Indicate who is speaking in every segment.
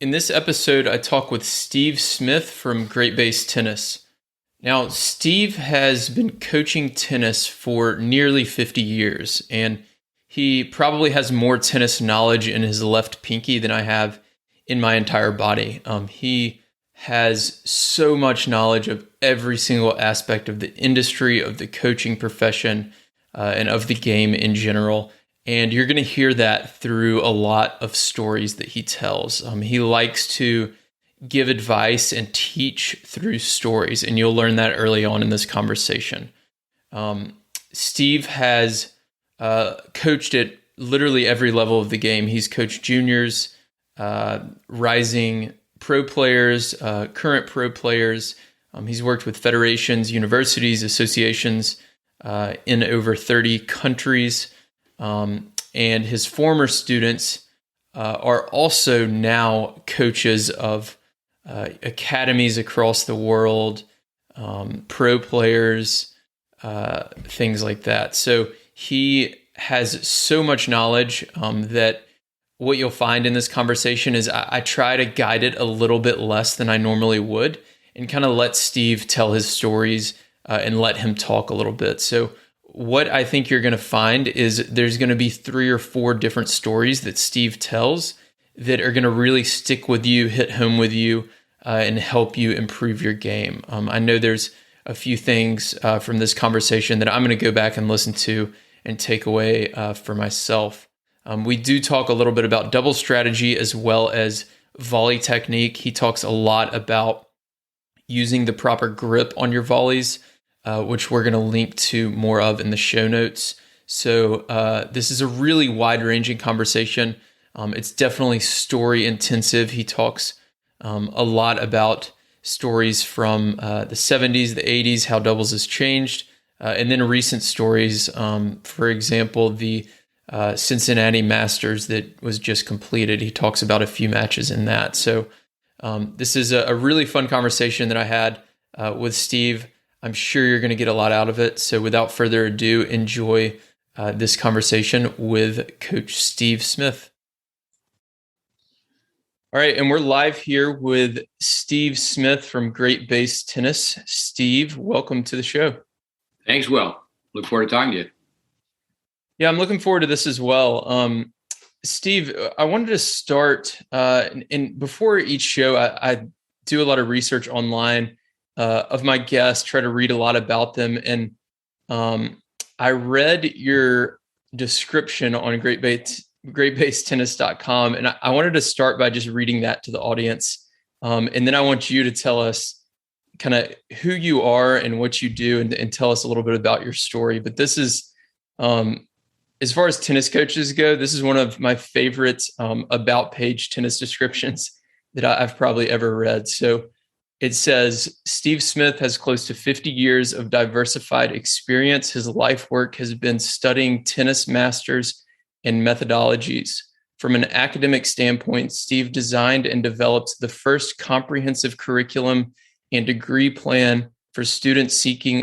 Speaker 1: In this episode, I talk with Steve Smith from Great Base Tennis. Now, Steve has been coaching tennis for nearly 50 years, and he probably has more tennis knowledge in his left pinky than I have in my entire body. He has so much knowledge of every single aspect of the industry, of the coaching profession, and of the game in general. And you're going to hear that through a lot of stories that he tells. He likes to give advice and teach through stories, and you'll learn that early on in this conversation. Steve has coached at literally every level of the game. He's coached juniors, rising pro players, current pro players. He's worked with federations, universities, associations in over 30 countries. And his former students are also now coaches of academies across the world, pro players, things like that. So he has so much knowledge that what you'll find in this conversation is I try to guide it a little bit less than I normally would and kind of let Steve tell his stories and let him talk a little bit. So what I think you're going to find is there's going to be 3 or 4 different stories that Steve tells that are going to really stick with you, hit home with you, and help you improve your game. I know there's a few things from this conversation that I'm going to go back and listen to and take away for myself. We do talk a little bit about double strategy as well as volley technique. He talks a lot about using the proper grip on your volleys, which we're going to link to more of in the show notes. So this is a really wide-ranging conversation. It's definitely story intensive. He talks a lot about stories from the 70s, the 80s, how doubles has changed, and then recent stories. For example, the Cincinnati Masters that was just completed. He talks about a few matches in that. So this is a really fun conversation that I had with Steve. I'm sure you're going to get a lot out of it. So without further ado, enjoy this conversation with Coach Steve Smith. All right, and we're live here with Steve Smith from Great Base Tennis. Steve, welcome to the show.
Speaker 2: Thanks, Will. Look forward to talking to you.
Speaker 1: Yeah, I'm looking forward to this as well. Steve, I wanted to start, and before each show, I do a lot of research online of my guests, try to read a lot about them. And I read your description on greatbasetennis.com, and I wanted to start by just reading that to the audience. And then I want you to tell us kind of who you are and what you do, and tell us a little bit about your story. But this is, as far as tennis coaches go, this is one of my favorite about page tennis descriptions that I've probably ever read. So it says, Steve Smith has close to 50 years of diversified experience. His life work has been studying tennis masters and methodologies. From an academic standpoint, Steve designed and developed the first comprehensive curriculum and degree plan for students seeking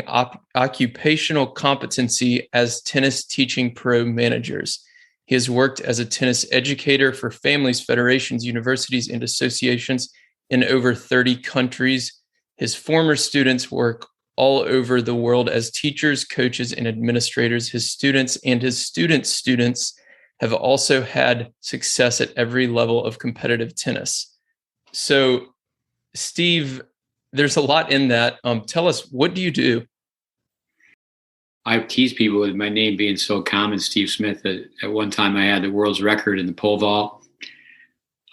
Speaker 1: occupational competency as tennis teaching pro managers. He has worked as a tennis educator for families, federations, universities, and associations in over 30 countries. His former students work all over the world as teachers, coaches, and administrators. His students and his students' students have also had success at every level of competitive tennis. So, Steve, there's a lot in that. Tell us, what do you do?
Speaker 2: I tease people with my name being so common, Steve Smith. At one time, I had the world's record in the pole vault.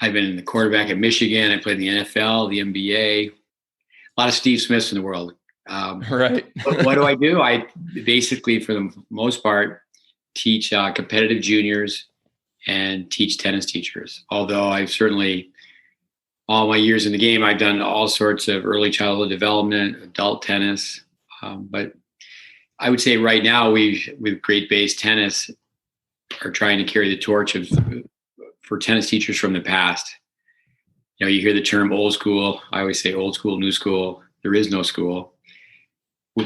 Speaker 2: I've been the quarterback at Michigan. I played in the NFL, the NBA. A lot of Steve Smiths in the world.
Speaker 1: Right.
Speaker 2: What do I do? I basically, for the most part, teach competitive juniors and teach tennis teachers. Although I've certainly, all my years in the game, I've done all sorts of early childhood development, adult tennis. But I would say right now, with Great Base Tennis, are trying to carry the torch for tennis teachers from the past. You know, you hear the term old school. I always say old school, new school. There is no school.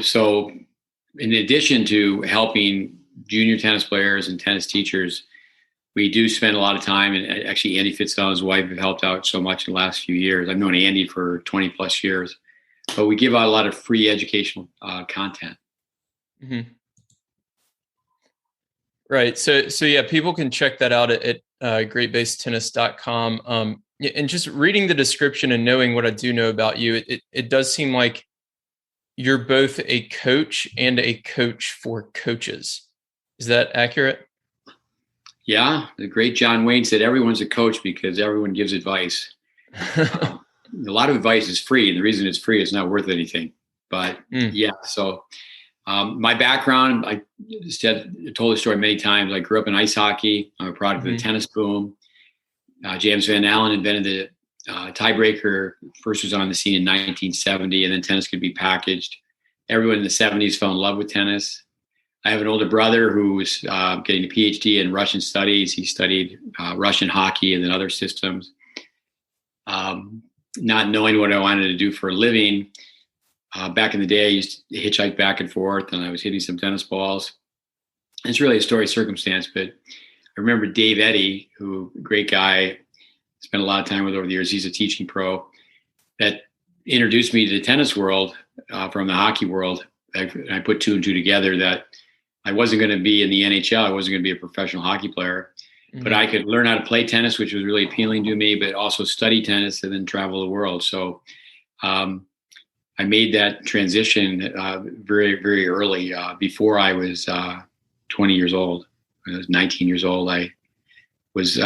Speaker 2: So in addition to helping junior tennis players and tennis teachers we do spend a lot of time, and actually Andy Fitzgerald and his wife have helped out so much in the last few years. I've known Andy for 20 plus years, but we give out a lot of free educational content.
Speaker 1: Mm-hmm. Right. So yeah, people can check that out at greatbasetennis.com. And just reading the description and knowing what I do know about you, it does seem like you're both a coach and a coach for coaches. Is that accurate?
Speaker 2: Yeah. The great John Wayne said everyone's a coach because everyone gives advice. A lot of advice is free. And the reason it's free is not worth anything. But yeah, so my background, I told the story many times. I grew up in ice hockey. I'm a product of the tennis boom. James Van Allen invented the tiebreaker. First was on the scene in 1970, and then tennis could be packaged. Everyone in the 70s fell in love with tennis. I have an older brother who was getting a PhD in Russian studies. He studied Russian hockey and then other systems. Not knowing what I wanted to do for a living, back in the day, I used to hitchhike back and forth, and I was hitting some tennis balls. It's really a story of circumstance, but I remember Dave Eddy, who a great guy, spent a lot of time with over the years. He's a teaching pro that introduced me to the tennis world from the hockey world. I put two and two together that I wasn't going to be in the NHL. I wasn't going to be a professional hockey player, but I could learn how to play tennis, which was really appealing to me, but also study tennis and then travel the world. So I made that transition very, very early. Before I was 20 years old, when I was 19 years old, I was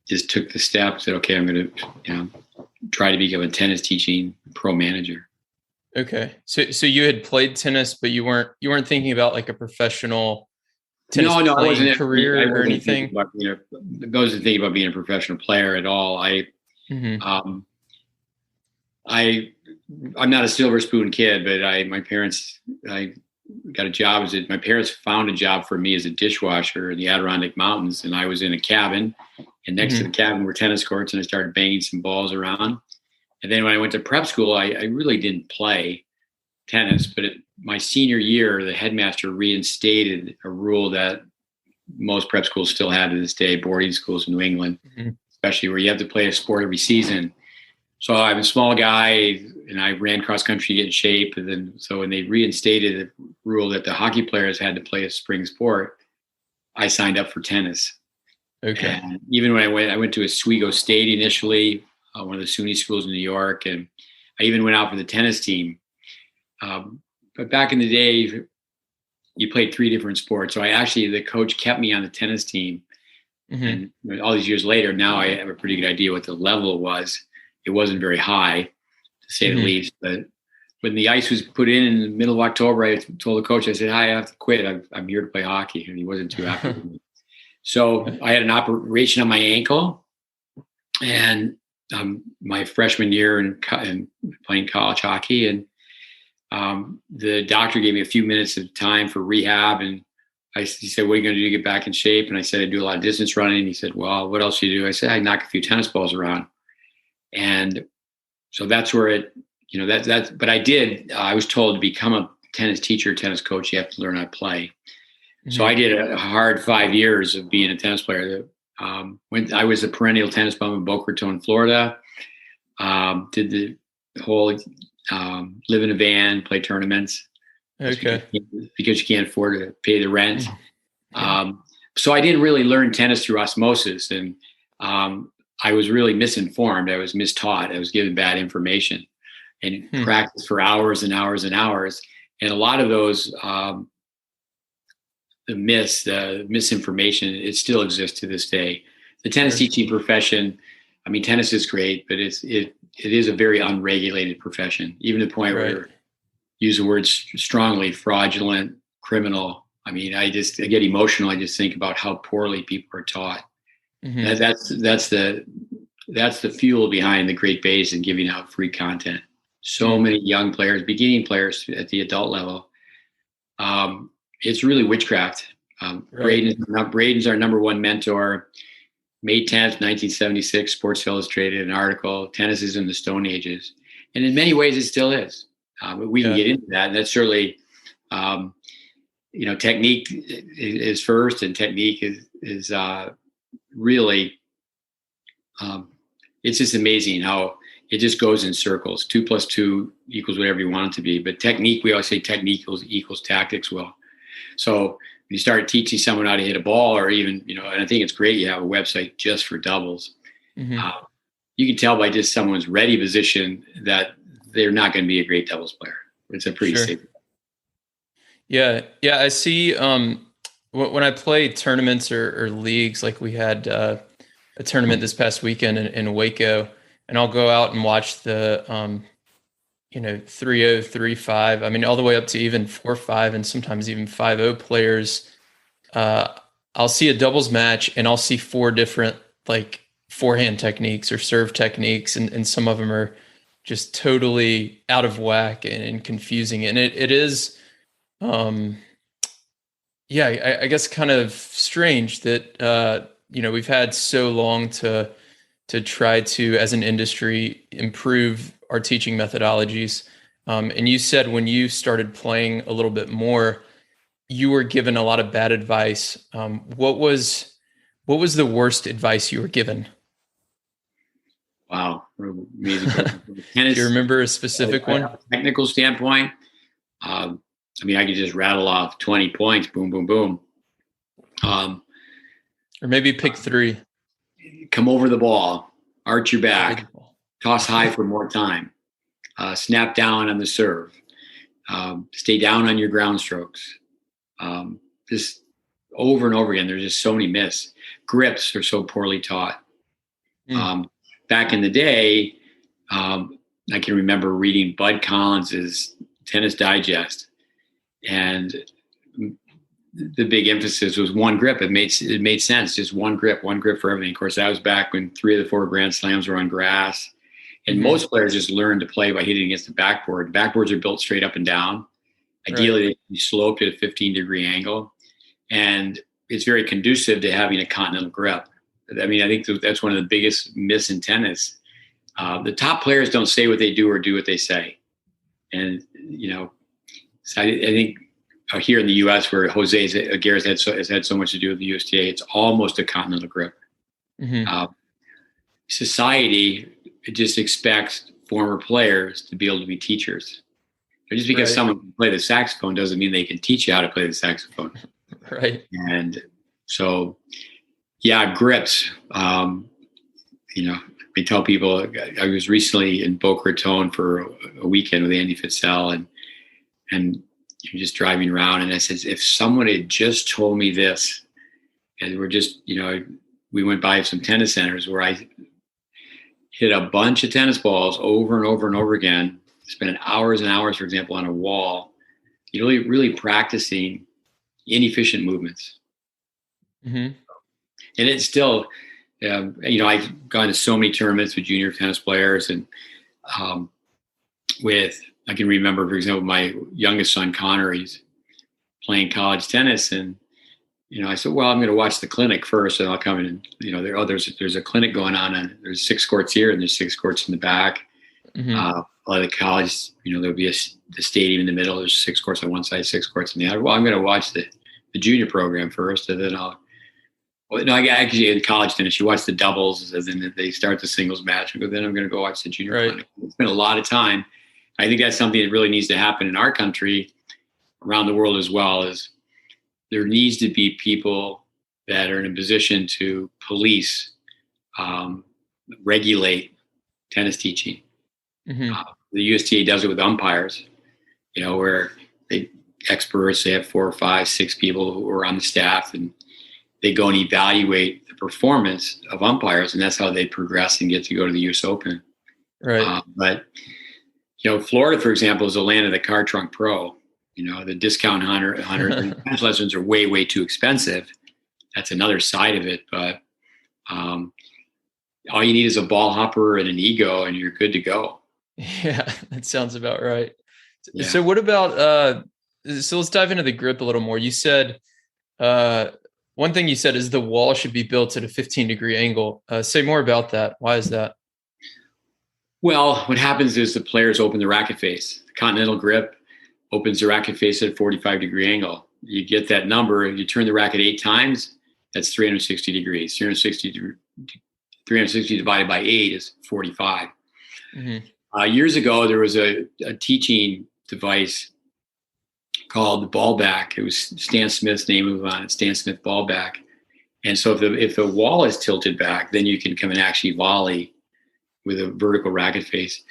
Speaker 2: just took the step, said, okay, I'm going to try to become a tennis teaching pro manager.
Speaker 1: Okay. So you had played tennis, but you weren't thinking about like a professional tennis
Speaker 2: I wasn't
Speaker 1: career or anything?
Speaker 2: I wasn't thinking about being a professional player at all. I'm not a silver spoon kid, but I got a job my parents found a job for me as a dishwasher in the Adirondack Mountains. And I was in a cabin, and next to the cabin were tennis courts, and I started banging some balls around. And then when I went to prep school, I really didn't play tennis, but my senior year, the headmaster reinstated a rule that most prep schools still have to this day, boarding schools in New England, especially, where you have to play a sport every season. So I'm a small guy, and I ran cross country to get in shape. And then, so when they reinstated the rule that the hockey players had to play a spring sport, I signed up for tennis.
Speaker 1: Okay.
Speaker 2: And even when I went to Oswego State initially, one of the SUNY schools in New York, and I even went out for the tennis team. But back in the day, you played three different sports. So the coach kept me on the tennis team. And all these years later, now I have a pretty good idea what the level was. It wasn't very high, to say the least. But when the ice was put in the middle of October, I told the coach, I said, hi, I have to quit. I'm here to play hockey. And he wasn't too happy with me. So I had an operation on my ankle. And my freshman year in playing college hockey, and the doctor gave me a few minutes of time for rehab, and he said, what are you going to do to get back in shape? And I said, I do a lot of distance running. And he said, well, what else do you do? I said, I knock a few tennis balls around. And so that's where but I was told to become a tennis teacher, tennis coach, you have to learn how to play. So I did a hard 5 years of being a tennis player. When I was a perennial tennis bum in Boca Raton, Florida, did the whole live in a van, play tournaments.
Speaker 1: Okay.
Speaker 2: Because you can't afford to pay the rent. So I didn't really learn tennis through osmosis, and I was really misinformed. I was mistaught. I was given bad information, and practiced for hours and hours and hours. And a lot of those, the misinformation, it still exists to this day. The tennis teaching profession, I mean, tennis is great, but it is a very unregulated profession, even to the point where use the word strongly, fraudulent, criminal. I mean, I get emotional. I just think about how poorly people are taught. That's the fuel behind the Great Base and giving out free content. So many young players, beginning players at the adult level. It's really witchcraft. Braden's our number one mentor. May 10th, 1976, Sports Illustrated, an article, Tennis is in the Stone Ages. And in many ways, it still is. But we can get into that. And that's certainly, technique is first, and technique is really, it's just amazing how it just goes in circles. 2 + 2 equals whatever you want it to be. But technique, we always say technique equals tactics. Well, so when you start teaching someone how to hit a ball, or even, and I think it's great you have a website just for doubles.
Speaker 1: Mm-hmm.
Speaker 2: You can tell by just someone's ready position that they're not going to be a great doubles player. It's a pretty safe.
Speaker 1: Yeah. I see. When I play tournaments or leagues, like we had a tournament this past weekend in Waco, and I'll go out and watch the 3-0, 3-5. I mean, all the way up to even 4-5, and sometimes even 5-0 players. I'll see a doubles match, and I'll see 4 different like forehand techniques or serve techniques, and some of them are just totally out of whack and confusing. And it is, I guess kind of strange that we've had so long to try to, as an industry, improve our teaching methodologies. And you said when you started playing a little bit more, you were given a lot of bad advice. What was the worst advice you were given?
Speaker 2: Wow. Amazing.
Speaker 1: Do you remember a specific one?
Speaker 2: From a technical standpoint, I could just rattle off 20 points, boom, boom, boom.
Speaker 1: Or maybe pick 3.
Speaker 2: Come over the ball, arch your back, toss high for more time, snap down on the serve, stay down on your ground strokes. Just over and over again, there's just so many myths. Grips are so poorly taught. Back in the day, I can remember reading Bud Collins's Tennis Digest, and the big emphasis was one grip. It made sense. Just one grip for everything. Of course, that was back when 3 of the 4 Grand Slams were on grass, and most players just learned to play by hitting against the backboard. Backboards are built straight up and down. Ideally, they be sloped at a 15-degree angle, and it's very conducive to having a continental grip. I think that's one of the biggest myths in tennis. The top players don't say what they do or do what they say. And, so I think here in the U.S., where Jose Aguirre has had so much to do with the USTA, it's almost a continental grip. Society just expects former players to be able to be teachers. But just because someone can play the saxophone doesn't mean they can teach you how to play the saxophone.
Speaker 1: Right.
Speaker 2: And so, grips. I tell people, I was recently in Boca Raton for a weekend with Andy Fitzell, and you're just driving around, and I said, if someone had just told me this, and we're just, we went by some tennis centers where I hit a bunch of tennis balls over and over and over again, spending hours and hours, for example, on a wall, really practicing inefficient movements. And it's still, I've gone to so many tournaments with junior tennis players, and I can remember, for example, my youngest son, Connor, he's playing college tennis, and, I said, well, I'm going to watch the clinic first, and I'll come in and, there's a clinic going on, and there's 6 courts here, and there's 6 courts in the back. A lot of the college, there'll be the stadium in the middle. There's 6 courts on one side, 6 courts on the other. Well, I'm going to watch the junior program first, and then I actually, in college tennis, you watch the doubles, and then they start the singles match, and then I'm going to go watch the junior clinic. It's been a lot of time. I think that's something that really needs to happen in our country, around the world as well. Is there needs to be people that are in a position to police, regulate tennis teaching. The USTA does it with umpires, where experts, they have 4 or 5, 6 people who are on the staff, and they go and evaluate the performance of umpires, and that's how they progress and get to go to the US Open. But Florida, for example, is the land of the car trunk pro. The discount hunters and tennis lessons are way, way too expensive. That's another side of it. But all you need is a ball hopper and an ego, and you're good to go.
Speaker 1: Yeah, that sounds about right. Yeah. So what about, so let's dive into the grip a little more. You said, one thing you said is the wall should be built at a 15-degree angle. Say more about that. Why is that?
Speaker 2: Well, what happens is the players open the racket face. The continental grip opens the racket face at a 45-degree angle. you get that number. You turn the racket 8 times, that's 360 degrees. 360 divided by 8 is 45. Years ago, there was a teaching device called the ball back. It was Stan Smith's name on it, Stan Smith ball back. And so if the wall is tilted back, then you can come and actually volley with a vertical racket face.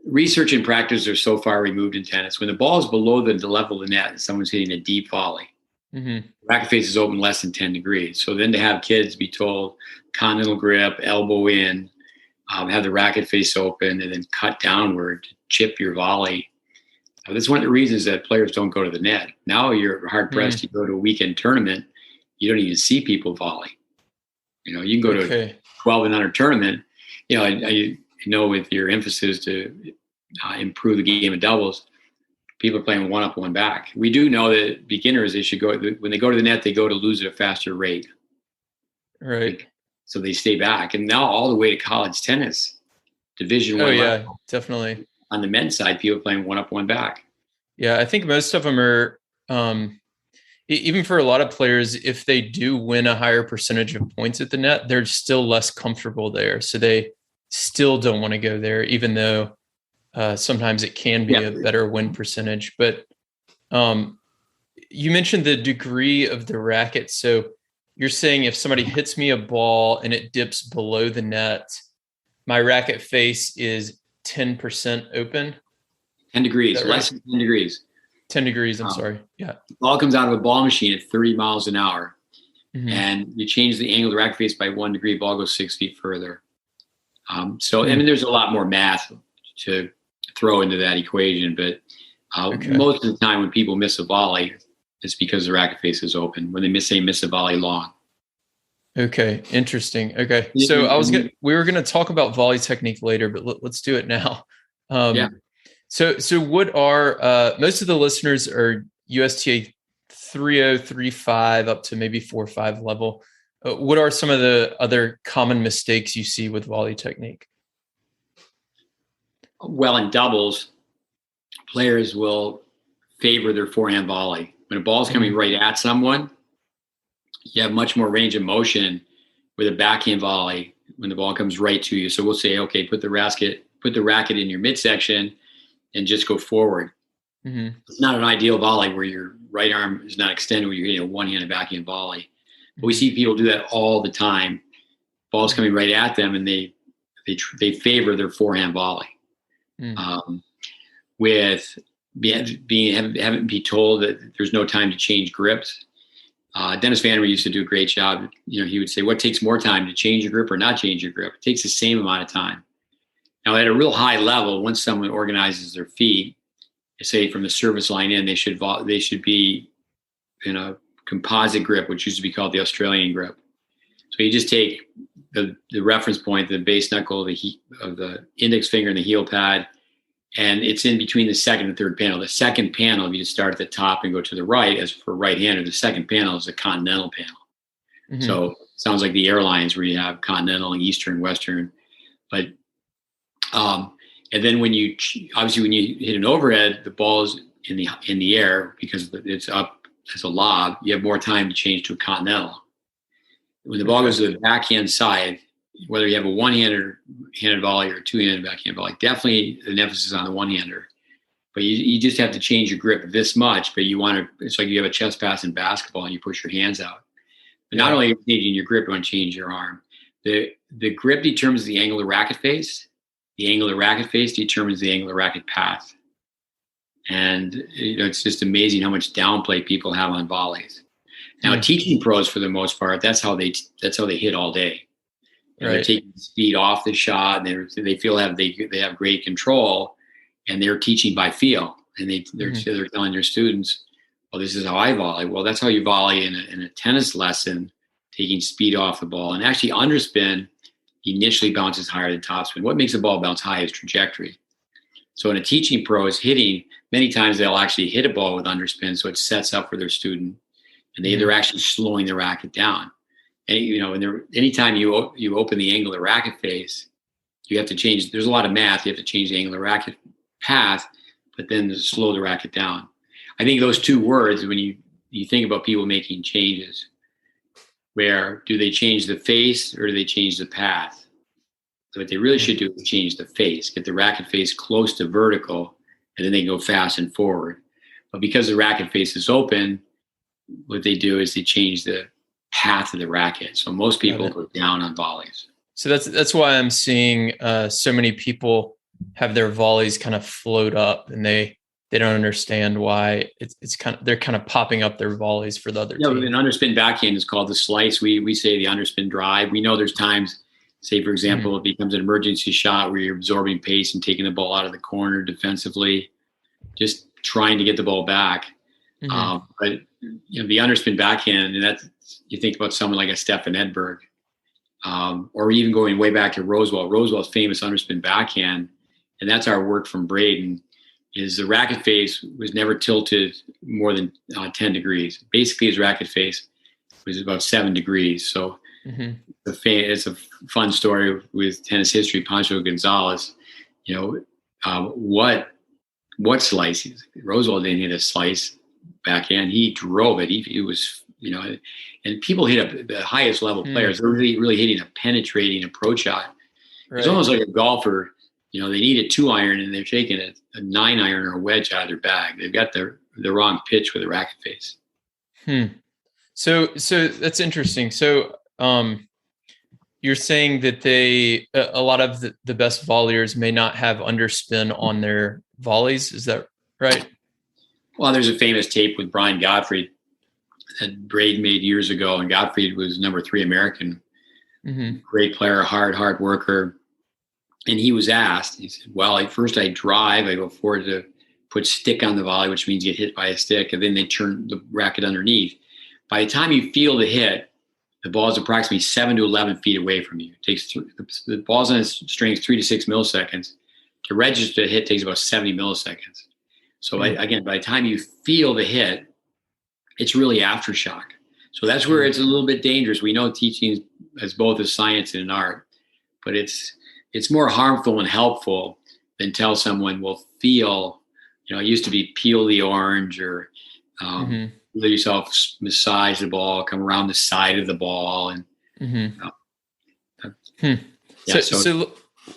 Speaker 2: Research and practice are so far removed in tennis. When the ball is below the level of the net and someone's hitting a deep volley, racket face is open less than 10 degrees. So then to have kids be told continental grip, elbow in, have the racket face open, and then cut downward to chip your volley. That's one of the reasons that players don't go to the net. Now you're hard pressed to go to a weekend tournament. You don't even see people volley. You can go to a 12 and under tournament. I know with your emphasis to improve the game of doubles, people are playing one up, one back. We do know that beginners, they should go, when they go to the net, they go to lose at a faster rate.
Speaker 1: Right.
Speaker 2: So they stay back. And now all the way to college tennis, Division I.
Speaker 1: Oh, yeah, definitely.
Speaker 2: On the men's side, people playing one up, one back.
Speaker 1: Yeah, I think most of them are, even for a lot of players, if they do win a higher percentage of points at the net, they're still less comfortable there. So they still don't want to go there, even though sometimes it can be a better win percentage. But you mentioned the degree of the racket. So you're saying if somebody hits me a ball and it dips below the net, my racket face is 10% open?
Speaker 2: 10 degrees,
Speaker 1: right?
Speaker 2: Less than 10 degrees.
Speaker 1: 10 degrees, I'm sorry. Yeah.
Speaker 2: The ball comes out of a ball machine at 30 miles an hour. And you change the angle of the racket face by 1 degree, ball goes 6 feet further. There's a lot more math to throw into that equation, but most of the time when people miss a volley, it's because the racket face is open. When they miss a volley long. Okay,
Speaker 1: interesting. Okay, so we were gonna talk about volley technique later, but let's do it now. So what are most of the listeners are USTA 3.0, 3.5 up to maybe 4.5 level. What are some of the other common mistakes you see with volley technique?
Speaker 2: Well, in doubles, players will favor their forehand volley. When a ball's coming right at someone, you have much more range of motion with a backhand volley when the ball comes right to you. So we'll say, okay, put the racket in your midsection and just go forward. It's not an ideal volley where your right arm is not extended when you're hitting a one-handed backhand volley. But we see people do that all the time. Ball's coming right at them, and they favor their forehand volley. With having be told that there's no time to change grips. Dennis Vandermeer used to do a great job. He would say, what takes more time, to change your grip or not change your grip? It takes the same amount of time. Now, at a real high level, once someone organizes their feet, say from the service line in, they should be in a composite grip, which used to be called the Australian grip. So you just take the reference point, the base knuckle of the index finger and the heel pad, and it's in between the second and third panel. The second panel, if you just start at the top and go to the right, as for right-hander, the second panel is the continental panel. So it sounds like the airlines where you have continental, Eastern, Western. But and then when you hit an overhead, the ball is in the air because it's up as a lob. You have more time to change to a continental. When the ball goes to the backhand side, whether you have a one-handed volley or a two-handed backhand volley, definitely an emphasis on the one-hander. But you just have to change your grip this much. But it's like you have a chest pass in basketball and you push your hands out. But not only are you changing your grip, you want to change your arm. The grip determines the angle of the racket face. The angle of the racket face determines the angle of the racket path. And it's just amazing how much downplay people have on volleys. Now, teaching pros, for the most part, that's how they hit all day. They're taking speed off the shot, and they feel they have great control, and they're teaching by feel. And they're telling their students, "Well, this is how I volley." Well, that's how you volley in a tennis lesson, taking speed off the ball. And actually, underspin initially bounces higher than topspin. What makes a ball bounce high is trajectory. So when a teaching pro is hitting, many times they'll actually hit a ball with underspin, so it sets up for their student, and they're actually slowing the racket down. And anytime you open the angle of the racket face, you have to change. There's a lot of math. You have to change the angle of the racket path, but then slow the racket down. I think those two words, when you you think about people making changes, where do they change the face or do they change the path? So what they really should do is change the face, get the racket face close to vertical, and then they can go fast and forward. But because the racket face is open, what they do is they change the path of the racket. So most people go down on volleys.
Speaker 1: So that's why I'm seeing so many people have their volleys kind of float up, and they don't understand why it's kind of, they're kind of popping up their volleys for the other team.
Speaker 2: An underspin backhand is called the slice. We say the underspin drive. We know there's times, say for example, it becomes an emergency shot where you're absorbing pace and taking the ball out of the corner defensively, just trying to get the ball back. But the underspin backhand, and that's, you think about someone like a Stefan Edberg, or even going way back to Rosewall. Rosewall's famous underspin backhand, and that's our work from Braden, is the racket face was never tilted more than 10 degrees. Basically, his racket face was about 7 degrees. So it's a fun story with tennis history. Pancho Gonzalez, what slice? Rosewall didn't hit a slice backhand. He drove it. It was, and people hit up the highest level players. They're really hitting a penetrating approach shot. Right. It's almost like a golfer. They need a 2-iron and they're taking a 9-iron or a wedge out of their bag. They've got the wrong pitch with a racket face.
Speaker 1: So that's interesting. So you're saying that a lot of the best volleyers may not have underspin on their volleys. Is that right?
Speaker 2: Well, there's a famous tape with Brian Gottfried that Braid made years ago, and Gottfried was number 3 American. Great player, hard worker. And he was asked, he said, well, first I drive, I go forward to put stick on the volley, which means you get hit by a stick, and then they turn the racket underneath. By the time you feel the hit, the ball is approximately 7 to 11 feet away from you. It takes the ball's on its strings 3 to 6 milliseconds. To register the hit takes about 70 milliseconds. So again, by the time you feel the hit, it's really aftershock. So that's where it's a little bit dangerous. We know teaching is both a science and an art, but it's more harmful and helpful than tell someone, well, feel, it used to be peel the orange or let yourself massage the ball, come around the side of the ball. And
Speaker 1: So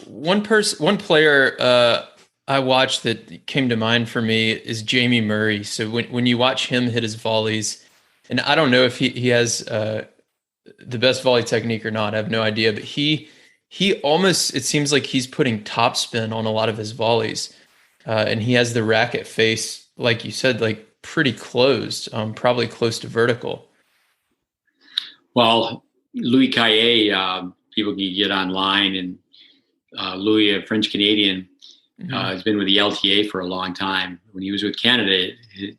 Speaker 1: one player I watched that came to mind for me is Jamie Murray. So when you watch him hit his volleys, and I don't know if he has the best volley technique or not, I have no idea, but he almost, it seems like he's putting topspin on a lot of his volleys. And he has the racket face, like you said, like pretty closed, probably close to vertical.
Speaker 2: Well, Louis Caillet, people can get online, and Louis, a French Canadian, has been with the LTA for a long time. When he was with Canada,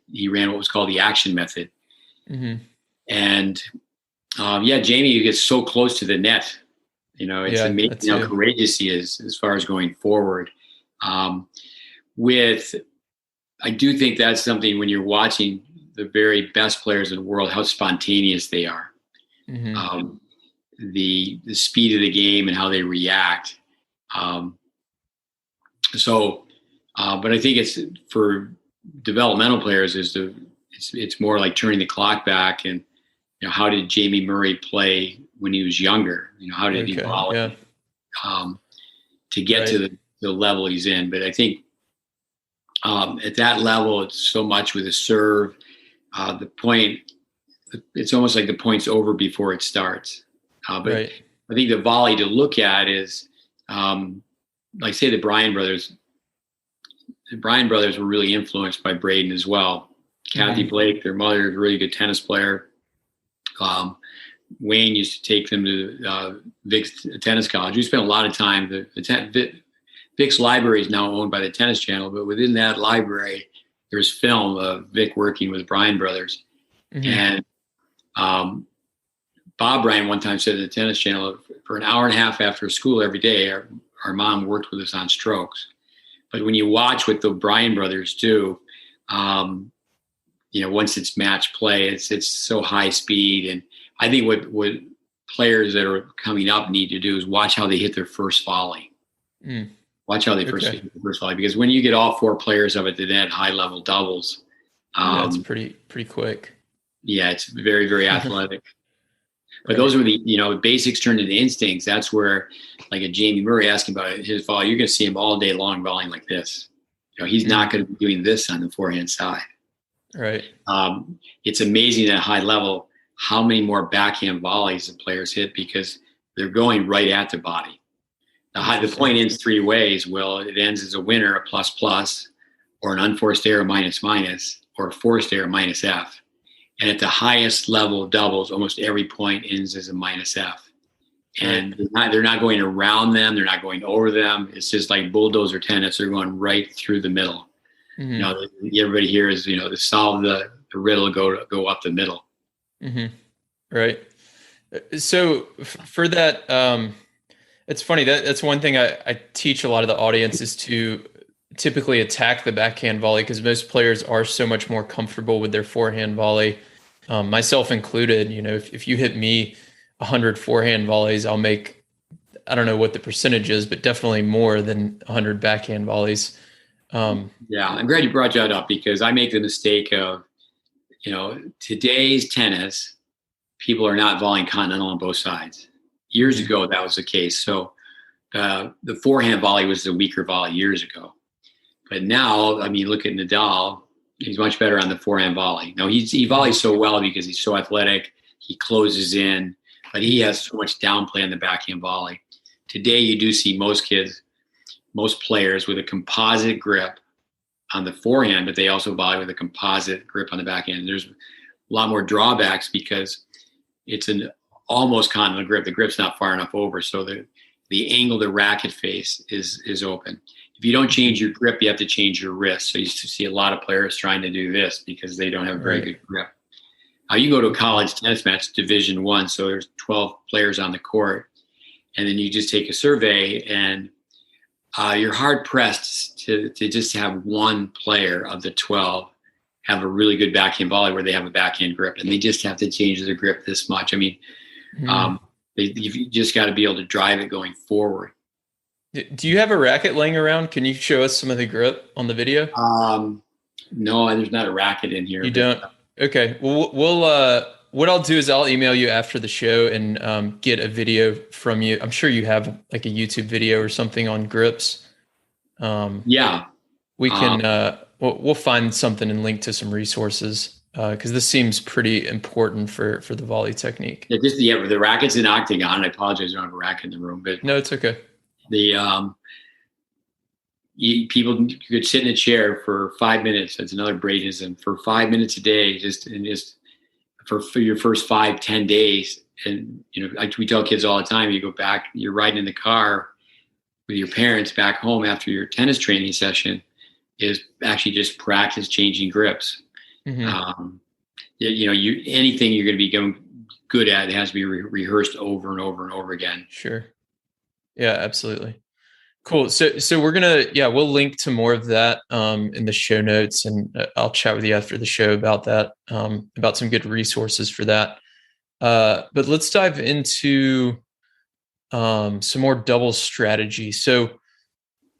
Speaker 2: he ran what was called the action method. And Jamie, you get so close to the net. It's amazing how courageous he is as far as going forward. I do think that's something when you're watching the very best players in the world, how spontaneous they are. The speed of the game and how they react. But I think it's for developmental players it's more like turning the clock back and, how did Jamie Murray play when he was younger? How did he volley to get to the level he's in? But I think at that level, it's so much with a serve. The point, it's almost like the point's over before it starts. I think the volley to look at is, like say the Bryan brothers. The Bryan brothers were really influenced by Braden as well. Kathy Blake, their mother, is a really good tennis player. Wayne used to take them to Vic's tennis college. We spent a lot of time. Vic's library is now owned by the Tennis Channel, but within that library, there's film of Vic working with Bryan brothers. And Bob Bryan one time said to the Tennis Channel, for an hour and a half after school every day, our mom worked with us on strokes. But when you watch what the Bryan brothers do, once it's match play, it's so high speed. And I think what players that are coming up need to do is watch how they hit their first volley. Watch how they hit the first volley, because when you get all 4 players up at the net, high level doubles,
Speaker 1: it's pretty quick.
Speaker 2: Yeah, it's very, very athletic. But
Speaker 1: Right.
Speaker 2: those are the, basics turned into instincts. That's where, like a Jamie Murray asking about his volley, you're going to see him all day long volleying like this. He's not going to be doing this on the forehand side.
Speaker 1: Right.
Speaker 2: It's amazing at a high level how many more backhand volleys the players hit because they're going right at the body. The point ends three ways. Well, it ends as a winner, a plus plus, or an unforced error minus minus, or a forced error minus F. And at the highest level of doubles, almost every point ends as a minus F. And they're not going around them. They're not going over them. It's just like bulldozer tennis. They're going right through the middle. Mm-hmm. Everybody here is, to solve the riddle, go up the middle.
Speaker 1: Mm-hmm. Right. So for that, it's funny that's one thing I teach a lot of the audience is to typically attack the backhand volley because most players are so much more comfortable with their forehand volley, myself included. If you hit me 100 forehand volleys, I'll make, I don't know what the percentage is, but definitely more than 100 backhand volleys.
Speaker 2: Yeah, I'm glad you brought that up because I make the mistake of, today's tennis, people are not volleying continental on both sides. Years ago, that was the case. So the forehand volley was the weaker volley years ago. But now, look at Nadal. He's much better on the forehand volley. Now, he volleys so well because he's so athletic. He closes in, but he has so much downplay on the backhand volley. Today, you do see most players with a composite grip on the forehand, but they also volley with a composite grip on the backhand. There's a lot more drawbacks because it's an almost continental grip. The grip's not far enough over, so the angle the racket face is open. If you don't change your grip, you have to change your wrist. So you see a lot of players trying to do this because they don't have a very good grip. You go to a college tennis match, Division I, so there's 12 players on the court, and then you just take a survey, and you're hard pressed to just have one player of the 12 have a really good backhand volley where they have a backhand grip, and they just have to change their grip this much. You've just got to be able to drive it going forward.
Speaker 1: Do you have a racket laying around? Can you show us some of the grip on the video?
Speaker 2: No, there's not a racket in here.
Speaker 1: You don't? Okay. Well, what I'll do is I'll email you after the show and get a video from you. I'm sure you have like a YouTube video or something on grips.
Speaker 2: Yeah.
Speaker 1: We can, we'll find something and link to some resources because this seems pretty important for the volley technique.
Speaker 2: The racket's in octagon. I apologize, I don't have a racket in the room, but
Speaker 1: no, it's okay.
Speaker 2: People could sit in a chair for 5 minutes. That's another Braidism. For 5 minutes a day, just for your first 5-10 days. And we tell kids all the time, you go back, you're riding in the car with your parents back home after your tennis training session, is actually just practice changing grips. Mm-hmm. Anything you're going to be going good at, it has to be rehearsed over and over and over again.
Speaker 1: Sure. Yeah, absolutely. Cool. So we're we'll link to more of that in the show notes, and I'll chat with you after the show about that, about some good resources for that. But let's dive into some more double strategy. So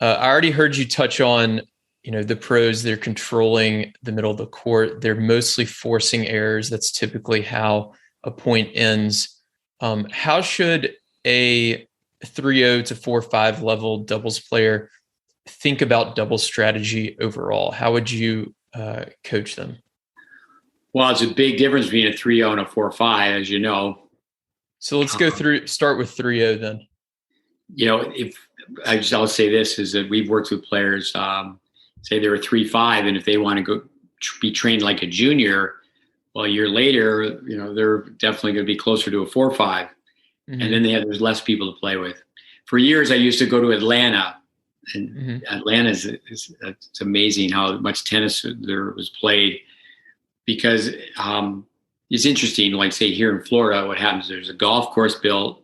Speaker 1: I already heard you touch on, the pros, they're controlling the middle of the court. They're mostly forcing errors. That's typically how a point ends. How should a 3-0 to 4-5 level doubles player think about double strategy overall? How would you coach them?
Speaker 2: Well, it's a big difference between a 3-0 and a 4-5, as you know.
Speaker 1: So let's start with 3-0 then.
Speaker 2: I'll say this is that we've worked with players, say they're a 3-5, and if they want to go be trained like a junior, well, a year later, they're definitely going to be closer to a 4-5. Mm-hmm. And then there's less people to play with. For years, I used to go to Atlanta, and mm-hmm. Atlanta it's amazing how much tennis there was played, because it's interesting. Like say here in Florida, what happens? There's a golf course built,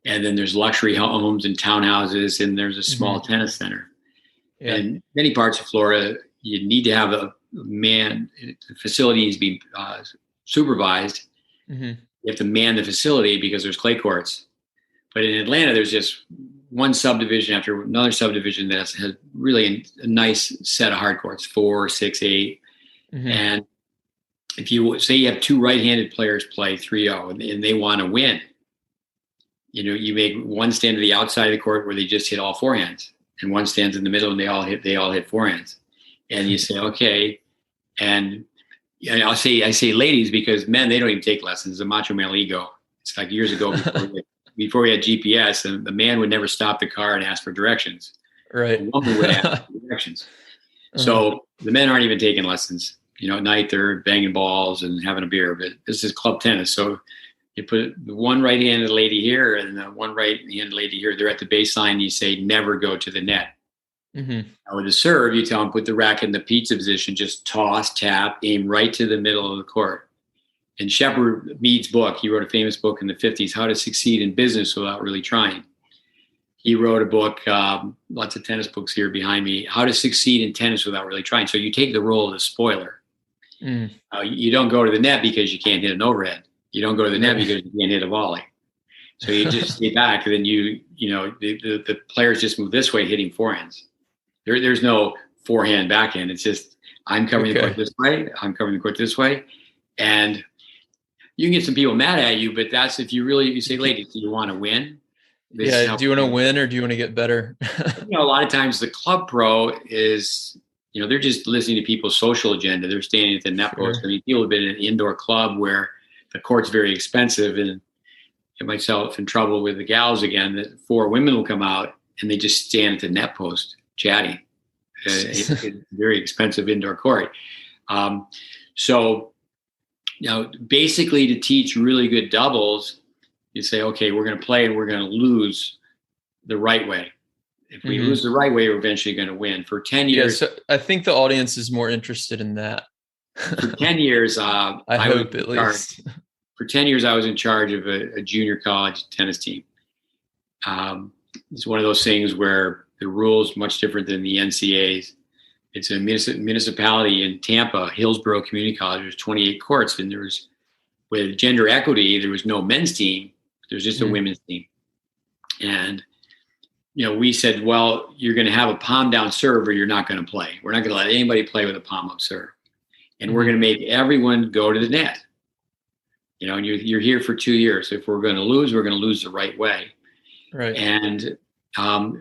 Speaker 2: and then there's luxury homes and townhouses, and there's a small mm-hmm. tennis center. Yeah. And many parts of Florida, you need to have a man. The facility needs to be supervised. Mm-hmm. You have to man the facility because there's clay courts. But in Atlanta, there's just one subdivision after another subdivision that has really a nice set of hard courts, 4, 6, 8. Mm-hmm. And if you say you have two right-handed players play 3-0 and they want to win, you make one stand to the outside of the court where they just hit all forehands, and one stands in the middle and they all hit forehands. And you say, okay. And I say ladies, because men, they don't even take lessons. The macho male ego. It's like years ago before we had GPS, and the man would never stop the car and ask for directions.
Speaker 1: Right.
Speaker 2: The woman would ask for directions. So the men aren't even taking lessons. At night they're banging balls and having a beer, but this is club tennis. So you put the one right-handed lady here and the one right-handed lady here. They're at the baseline. You say, never go to the net.
Speaker 1: Mm-hmm.
Speaker 2: Now with the serve, you tell them, put the racket in the pizza position, just toss, tap, aim right to the middle of the court. And Shepard Mead's book, he wrote a famous book in the 50s, How to Succeed in Business Without Really Trying. He wrote a book, lots of tennis books here behind me, How to Succeed in Tennis Without Really Trying. So you take the role of the spoiler. You don't go to the net because you can't hit an overhead. You don't go to the net because you can't hit a volley. So you just stay back, and then the players just move this way, hitting forehands. There's no forehand, backhand. It's just, I'm covering the court this way, I'm covering the court this way. And you can get some people mad at you, but that's if you say, ladies, do you want to win?
Speaker 1: Do you want to win or do you want to get better?
Speaker 2: A lot of times the club pro is, they're just listening to people's social agenda. They're standing at the net post. I mean, people have been in an indoor club where the court's very expensive, and get myself in trouble with the gals again, that 4 women will come out and they just stand at the net post chatting. It's a very expensive indoor court. So, basically to teach really good doubles, you say, okay, we're going to play and we're going to lose the right way. If we lose the right way, we're eventually going to win. For 10 years.
Speaker 1: So I think the audience is more interested in that.
Speaker 2: For 10 years, I
Speaker 1: hope at least.
Speaker 2: For 10 years, I was in charge of a junior college tennis team. It's one of those things where the rules much different than the NCAAs. It's a municipality in Tampa, Hillsborough Community College. There's 28 courts, and with gender equity, there was no men's team. There was just a women's team. And, we said, well, you're going to have a palm down serve or you're not going to play. We're not going to let anybody play with a palm up serve. And we're going to make everyone go to the net. And you're here for 2 years. If we're going to lose, we're going to lose the right way.
Speaker 1: Right.
Speaker 2: And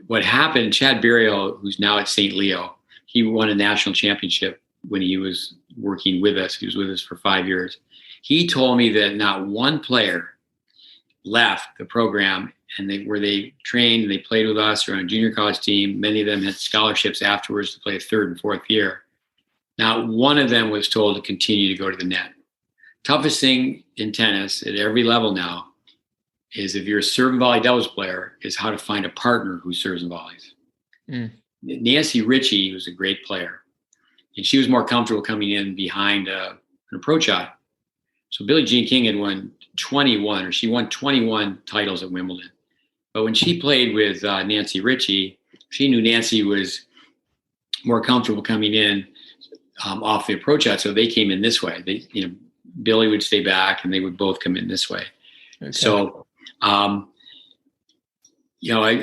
Speaker 2: what happened, Chad Burial, who's now at St. Leo, he won a national championship when he was working with us. He was with us for 5 years. He told me that not one player left the program where they trained and they played with us or on a junior college team. Many of them had scholarships afterwards to play a 3rd and 4th year. Not one of them was told to continue to go to the net. Toughest thing in tennis at every level now is, if you're a serve and volley doubles player, is how to find a partner who serves and volleys. Nancy Ritchie was a great player, and she was more comfortable coming in behind an approach shot. So Billie Jean King had won 21 titles at Wimbledon. But when she played with Nancy Ritchie, she knew Nancy was more comfortable coming in off the approach shot, so they came in this way. Billie would stay back, and they would both come in this way. Okay. So, I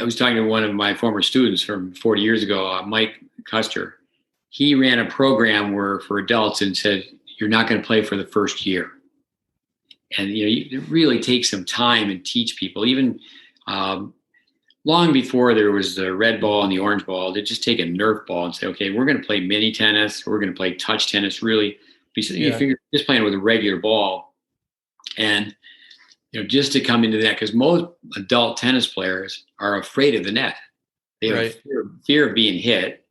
Speaker 2: was talking to one of my former students from 40 years ago, Mike Custer. He ran a program for adults and said, you're not going to play for the first year. And, it really takes some time and teach people. Even long before there was the red ball and the orange ball, they just take a Nerf ball and say, okay, we're going to play mini tennis. We're going to play touch tennis, really. You figure just playing with a regular ball. And, just to come into that, because most adult tennis players are afraid of the net. They have fear of being hit,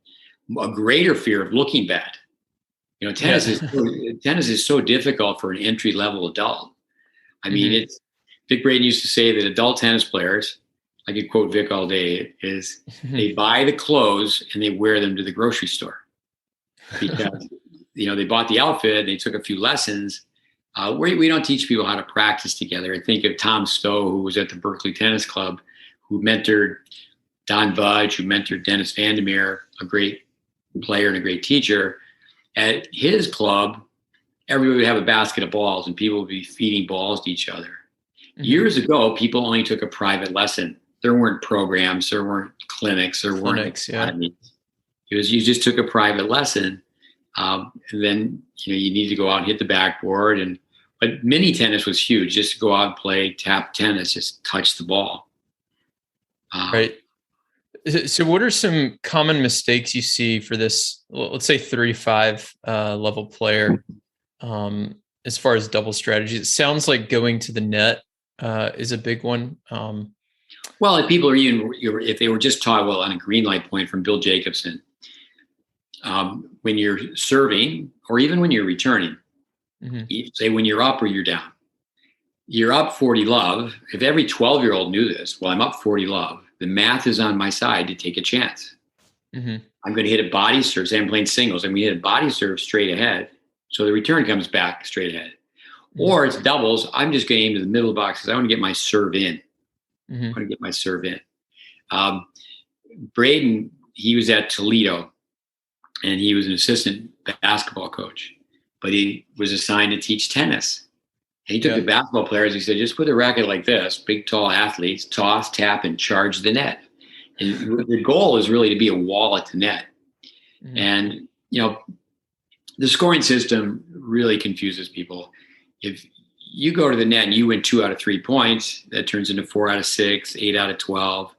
Speaker 2: a greater fear of looking bad. Tennis is so difficult for an entry-level adult. I mean, Vic Braden used to say that adult tennis players, I could quote Vic all day, is they buy the clothes and they wear them to the grocery store. Because, they bought the outfit, they took a few lessons. We don't teach people how to practice together. I think of Tom Stowe, who was at the Berkeley Tennis Club, who mentored Don Budge, who mentored Dennis Vandermeer, a great player and a great teacher. At his club, everybody would have a basket of balls and people would be feeding balls to each other. Years ago, people only took a private lesson. There weren't programs, there weren't clinics, there weren't academies. You just took a private lesson, And then, you need to go out and hit the backboard. But mini tennis was huge. Just to go out and play tap tennis, just touch the ball.
Speaker 1: Right. So what are some common mistakes you see for this, let's say 3-5 level player, as far as double strategies? It sounds like going to the net is a big one.
Speaker 2: Well, if people are if they were just taught well on a green light point from Bill Jacobson, when you're serving or even when you're returning, say when you're up or you're down, you're up 40 love. If every 12-year-old knew this, well, I'm up 40 love. The math is on my side to take a chance. I'm going to hit a body serve. Say I'm playing singles. I'm going to hit a body serve straight ahead. So the return comes back straight ahead. Or it's doubles. I'm just going to aim to the middle of the box because I want to get my serve in. I want to get my serve in. Braden, he was at Toledo, and he was an assistant basketball coach, but he was assigned to teach tennis. And he took the basketball players. He said, just put a racket like this, big, tall athletes, toss, tap, and charge the net. And the goal is really to be a wall at the net. And, the scoring system really confuses people. If you go to the net and you win 2 out of 3 points, that turns into 4 out of 6, 8 out of 12.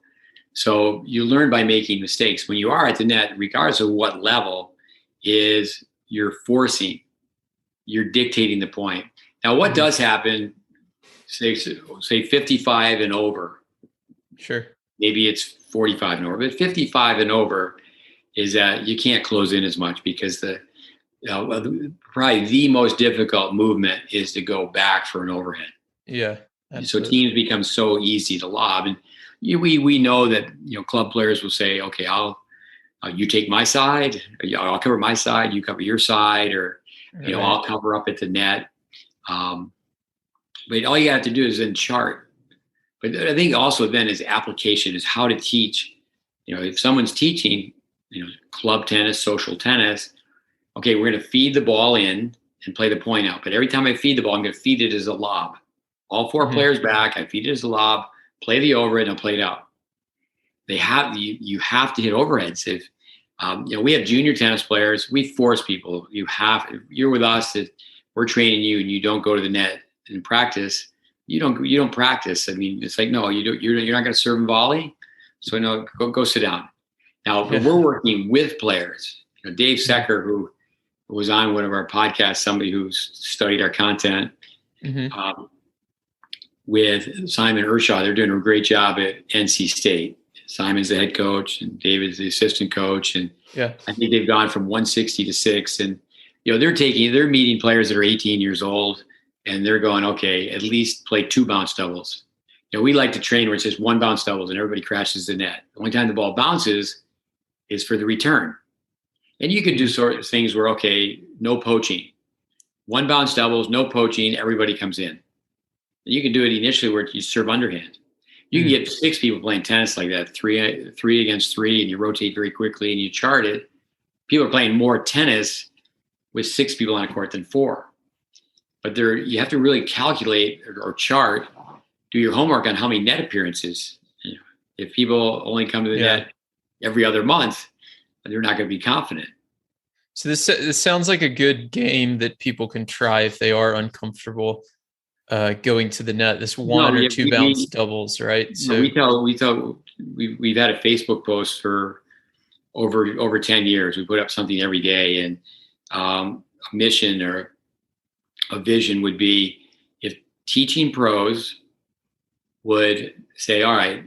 Speaker 2: So you learn by making mistakes. When you are at the net, regardless of what level, you're forcing, you're dictating the point. Now, what does happen, say 55 and over? Sure. Maybe it's 45 and over, but 55 and over is that you can't close in as much because probably the most difficult movement is to go back for an overhead. Yeah. Absolutely. So teams become so easy to lob. And we know that, club players will say, okay, you take my side, I'll cover my side, you cover your side, or, I'll cover up at the net. But all you have to do is then chart. But I think also then is application, is how to teach. If someone's teaching, club tennis, social tennis, okay, we're going to feed the ball in and play the point out. But every time I feed the ball, I'm going to feed it as a lob. All 4 players back, I feed it as a lob, play the overhead, and I'll play it out. You have to hit overheads. If we have junior tennis players, we force people. If you're with us, if we're training you and you don't go to the net and practice, you don't practice. I mean, it's like, no, you're not going to serve and volley. So no, go sit down. Now, but we're working with players. Dave Secker, who was on one of our podcasts, somebody who's studied our content, with Simon Ershaw. They're doing a great job at NC State. Simon's the head coach and David's the assistant coach. And I think they've gone from 160 to 6. And, they're meeting players that are 18 years old, and they're going, okay, at least play 2 bounce doubles. We like to train where it says 1 bounce doubles and everybody crashes the net. The only time the ball bounces is for the return. And you could do sort of things where, okay, no poaching, 1 bounce doubles, no poaching, everybody comes in. And you can do it initially where you serve underhand. You can get 6 people playing tennis like that, three against 3, and you rotate very quickly and you chart it. People are playing more tennis with 6 people on a court than 4. But you have to really calculate or chart, do your homework on how many net appearances. If people only come to the net every other month, they're not going to be confident. So this sounds like a good game that people can try if they are uncomfortable going to the net. This 1 or 2 bounce doubles, right? So we've had a Facebook post for over 10 years. We put up something every day, and a mission or a vision would be if teaching pros would say, all right,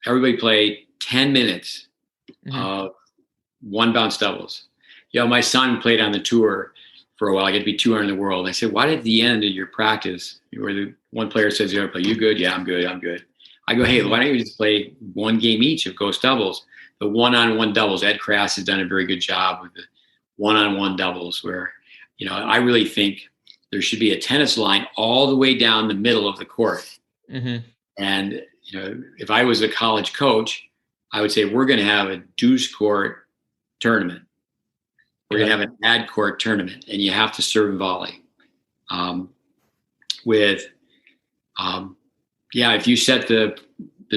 Speaker 2: everybody play 10 minutes of 1 bounce doubles. My son played on the tour for a while. I get to be 200 in the world. I said, why did at the end of your practice, where the one player says, the other player, you good? Yeah, I'm good. I go, hey, why don't you just play 1 game each of ghost doubles? The one-on-one doubles. Ed Crass has done a very good job with the one-on-one doubles where, I really think there should be a tennis line all the way down the middle of the court. And, if I was a college coach, I would say, we're going to have a deuce court tournament. We're going to have an ad court tournament, and you have to serve and volley. If you set the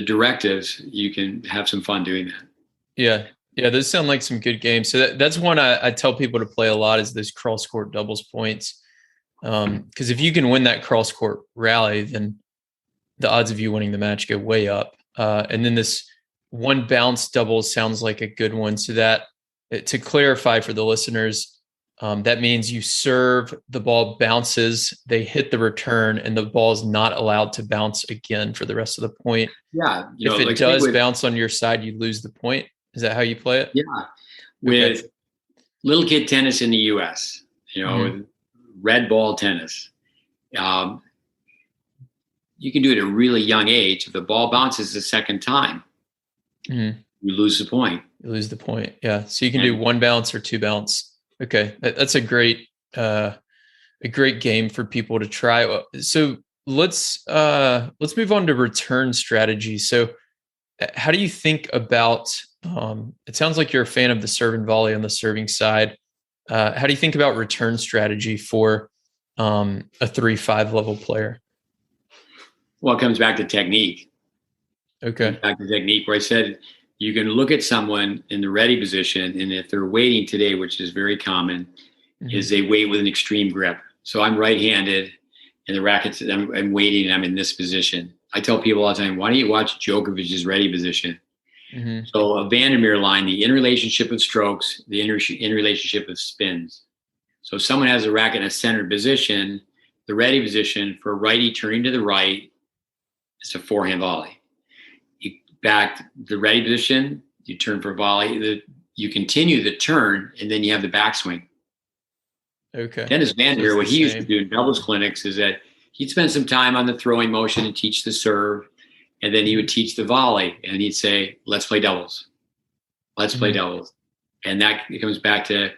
Speaker 2: directives, you can have some fun doing that. Yeah.
Speaker 1: Yeah, those sound like some good games. So that's one I tell people to play a lot is those cross court doubles points. Because if you can win that cross court rally, then the odds of you winning the match go way up. And then this one bounce double sounds like a good one. So that to clarify for the listeners, that means you serve, the ball bounces, they hit the return, and the ball is not allowed to bounce again for the rest of the point.
Speaker 2: Yeah.
Speaker 1: If it does bounce on your side, you lose the point. Is that how you play it?
Speaker 2: Yeah. With little kid tennis in the U.S., with red ball tennis, you can do it at a really young age. If the ball bounces the second time, you lose the point.
Speaker 1: You lose the point. Yeah. So you can do one bounce or two bounce. Okay. That's a great game for people to try. So let's move on to return strategy. So how do you think about, it sounds like you're a fan of the serve and volley on the serving side. How do you think about return strategy for a 3-5 level player?
Speaker 2: Well, it comes back to technique.
Speaker 1: Okay.
Speaker 2: Back to technique, where I said you can look at someone in the ready position, and if they're waiting today, which is very common, is they wait with an extreme grip. So I'm right-handed, and the rackets, I'm waiting, and I'm in this position. I tell people all the time, why don't you watch Djokovic's ready position? So a Vandermeer line, the interrelationship of strokes, the interrelationship of spins. So if someone has a racket in a centered position, the ready position for a righty turning to the right, it's a forehand volley. You back the ready position, you turn for volley, you continue the turn, and then you have the backswing.
Speaker 1: Okay.
Speaker 2: Dennis Vandermeer, what he used to do in doubles clinics is that he'd spend some time on the throwing motion and teach the serve, and then he would teach the volley, and he'd say, let's play doubles. Let's play doubles. And that comes back to,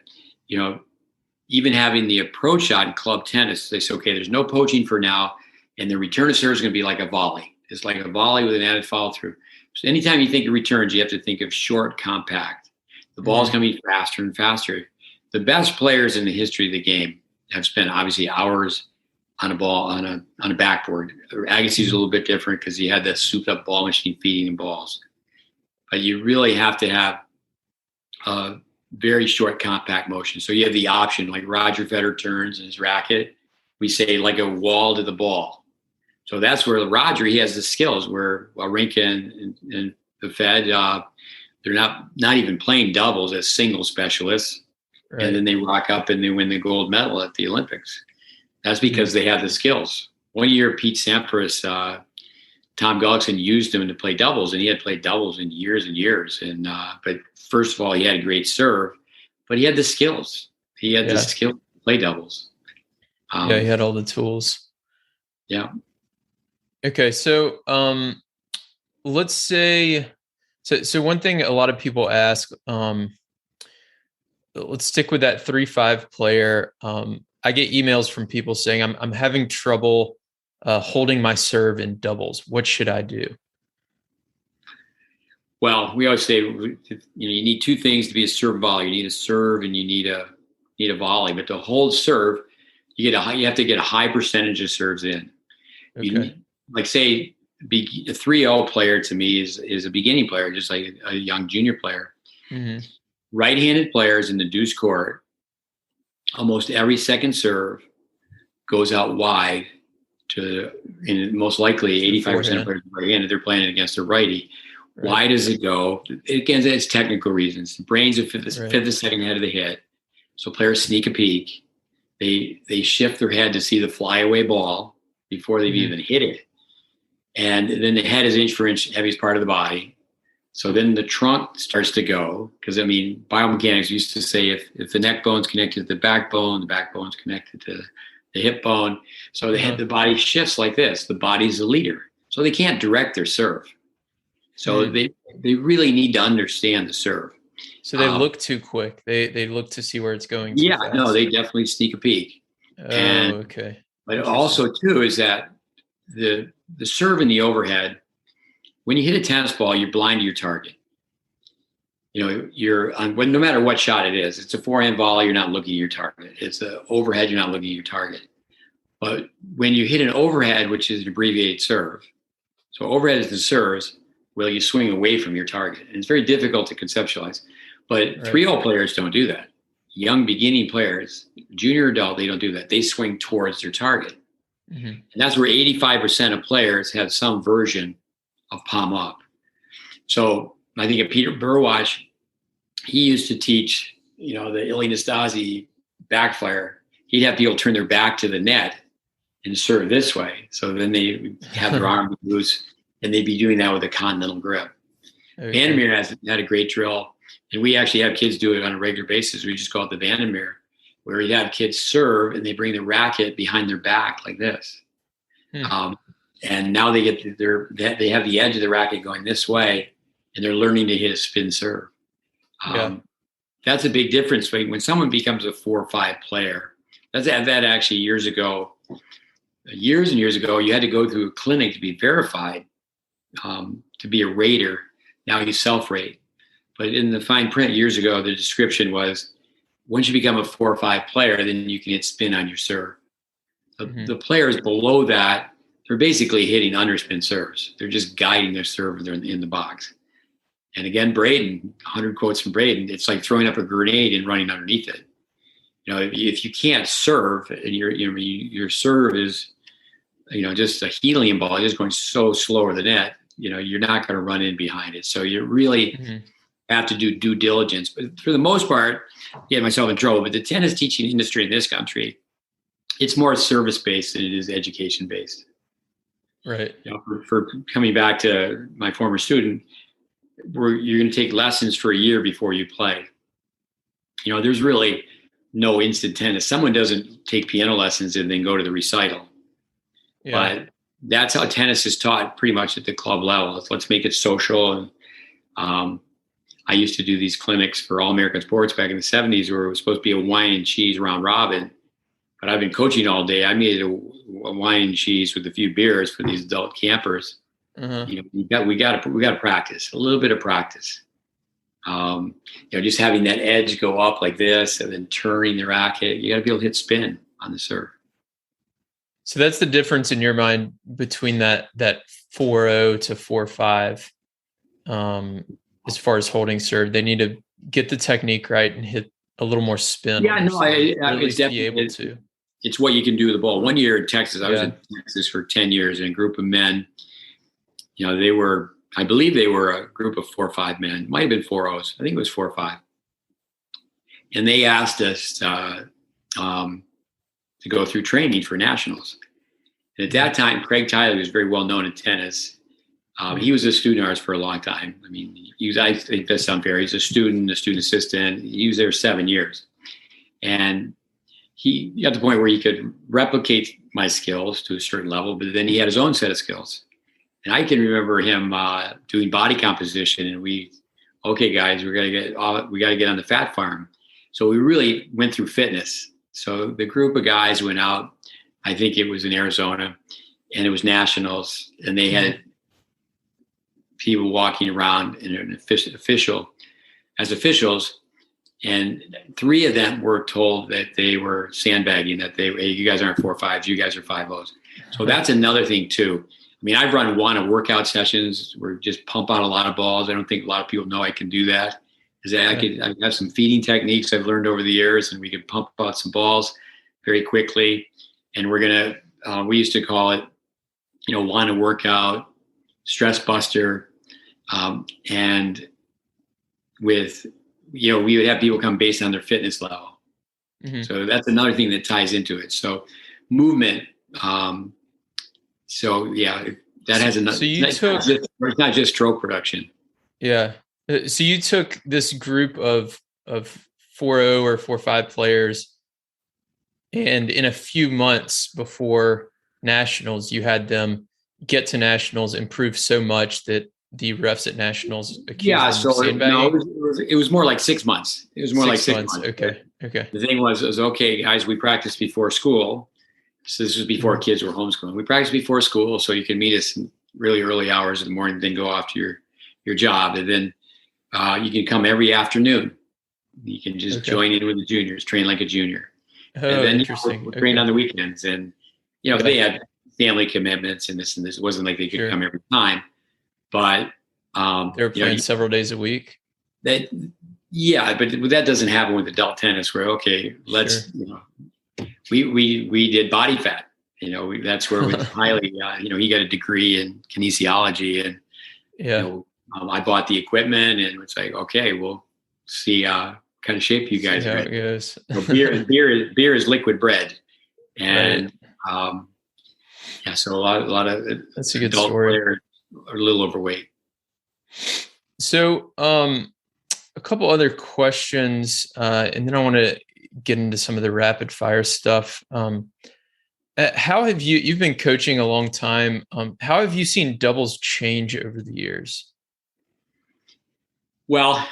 Speaker 2: even having the approach shot in club tennis. They say, okay, there's no poaching for now, and the return of serve is going to be like a volley. It's like a volley with an added follow through. So anytime you think of returns, you have to think of short, compact. The ball's going to be faster and faster. The best players in the history of the game have spent obviously hours on a ball, on a backboard. Agassi's a little bit different because he had the souped up ball machine feeding him balls. But you really have to have a very short, compact motion. So you have the option, like Roger Federer turns in his racket, we say like a wall to the ball. So that's where Roger, he has the skills where Wawrinka and the Fed, they're not even playing doubles as single specialists. Right. And then they rock up and they win the gold medal at the Olympics. That's because they have the skills. One year, Pete Sampras, Tom Gullickson used him to play doubles, and he had played doubles in years and years. And but first of all, he had a great serve, but he had the skills. He had the skill to play doubles.
Speaker 1: He had all the tools.
Speaker 2: Yeah.
Speaker 1: Okay, so let's say, so one thing a lot of people ask, let's stick with that 3-5 player. I get emails from people saying I'm having trouble holding my serve in doubles. What should I do?
Speaker 2: Well, we always say you need two things to be a serve volley. You need a serve and you need a volley. But to hold serve, you have to get a high percentage of serves in. Okay. Like say a 3-0 player to me is a beginning player, just like a young junior player. Mm-hmm. Right-handed players in the deuce court, almost every second serve goes out wide and most likely 85% of players are right-handed. They're playing against a righty. Right. Why does it go? Again, it's technical reasons. The brain's a fifth of a second ahead of the hit. So players sneak a peek. They shift their head to see the flyaway ball before they've even hit it. And then the head is inch for inch heaviest part of the body. So then the trunk starts to go, because biomechanics used to say if the neck bone's connected to the backbone's connected to the hip bone. So the body shifts like this. The body's the leader. So they can't direct their serve. So they really need to understand the serve.
Speaker 1: So they look too quick. They look to see where it's going.
Speaker 2: Yeah, fast. No, they definitely sneak a peek.
Speaker 1: Okay. But
Speaker 2: also too is that the serve in the overhead, when you hit a tennis ball, you're blind to your target. No matter what shot it is, it's a forehand volley, you're not looking at your target. It's an overhead, you're not looking at your target. But when you hit an overhead, which is an abbreviated serve, so overhead is the serves. Will you swing away from your target? And it's very difficult to conceptualize. But 3-0 players don't do that. Young beginning players, junior adult, they don't do that. They swing towards their target. Mm-hmm. And that's where 85% of players have some version of palm up. So I think of Peter Burwash, he used to teach, the Ilie Nastase back flare. He'd have people turn their back to the net and serve this way. So then they have their arm loose, and they'd be doing that with a continental grip. Okay. Vandermeer had a great drill, and we actually have kids do it on a regular basis. We just call it the Vandermeer, where you have kids serve and they bring the racket behind their back like this. And now they get they have the edge of the racket going this way, and they're learning to hit a spin serve. That's a big difference when someone becomes a 4 or 5 player. That actually years and years ago, you had to go through a clinic to be verified to be a rater. Now you self-rate. But in the fine print years ago, the description was, once you become a 4 or 5 player, then you can hit spin on your serve. The players below that, they're basically hitting underspin serves. They're just guiding their serve in the box. And again, Braden, 100 quotes from Braden, it's like throwing up a grenade and running underneath it. If you can't serve and your serve is, just a helium ball, just going so slow over the net, you're not going to run in behind it. So you really have to do due diligence. But for the most part, get myself in trouble. But the tennis teaching industry in this country, it's more service-based than it is education-based.
Speaker 1: Right.
Speaker 2: For coming back to my former student, you're going to take lessons for a year before you play. There's really no instant tennis. Someone doesn't take piano lessons and then go to the recital. Yeah. But that's how tennis is taught pretty much at the club level. Let's make it social. And I used to do these clinics for All American Sports back in the 70s where it was supposed to be a wine and cheese round robin. But I've been coaching all day. I made it a wine and cheese with a few beers for these adult campers. We got to practice a little bit of practice. Just having that edge go up like this and then turning the racket. You got to be able to hit spin on the serve.
Speaker 1: So that's the difference in your mind between that 4-0 to 4-5. As far as holding serve, they need to get the technique right and hit a little more spin.
Speaker 2: Yeah, no, it's definitely it's what you can do with the ball. One year in Texas, I was in Texas for 10 years, and a group of men. I believe they were a group of 4 or 5 men. It might have been 4-0s. I think it was 4 or 5. And they asked us to go through training for nationals. And at that time, Craig Tyler was very well known in tennis. He was a student of ours for a long time. I mean, I think that's unfair. He's a student assistant. He was there 7 years. And he got to the point where he could replicate my skills to a certain level, but then he had his own set of skills. And I can remember him doing body composition, and okay, guys, we got to get on the fat farm. So we really went through fitness. So the group of guys went out. I think it was in Arizona, and it was nationals, and they had people walking around in an officials, and 3 of them were told that they were sandbagging, that hey, you guys aren't 4-5s, you guys are 5-0s. So that's another thing too. I mean, I've run workout sessions where just pump out a lot of balls. I don't think a lot of people know I can do that. I have some feeding techniques I've learned over the years, and we can pump out some balls very quickly. And we used to call it, want to workout, stress buster. And we would have people come based on their fitness level. So that's another thing that ties into it. So movement. That has another. So it's not just stroke production.
Speaker 1: Yeah. So you took this group of 4-0 or 4-5 players, and in a few months before nationals, you had them get to nationals, improve so much that the refs at nationals accused them of sandbagging.
Speaker 2: It was more like 6 months. It was more like 6 months.
Speaker 1: Okay.
Speaker 2: The thing was okay, guys, we practiced before school. So this was before kids were homeschooling. We practiced before school, so you can meet us in really early hours in the morning, then go off to your job. And then you can come every afternoon. You can just join in with the juniors, train like a junior.
Speaker 1: Oh, and then
Speaker 2: we're trained on the weekends. And, they had family commitments and this. It wasn't like they could come every time. But
Speaker 1: They're playing several days a week.
Speaker 2: That, yeah, but that doesn't happen with adult tennis. Where let's we did body fat. That's where we highly. He got a degree in kinesiology, and I bought the equipment, and it's like, okay, we'll see kind of shape you guys are in.
Speaker 1: It goes.
Speaker 2: So beer is liquid bread, and so a lot of
Speaker 1: that's a good
Speaker 2: adult
Speaker 1: story.
Speaker 2: players are a little overweight.
Speaker 1: So, a couple other questions, and then I want to get into some of the rapid fire stuff. How have you've been coaching a long time. How have you seen doubles change over the years?
Speaker 2: Well,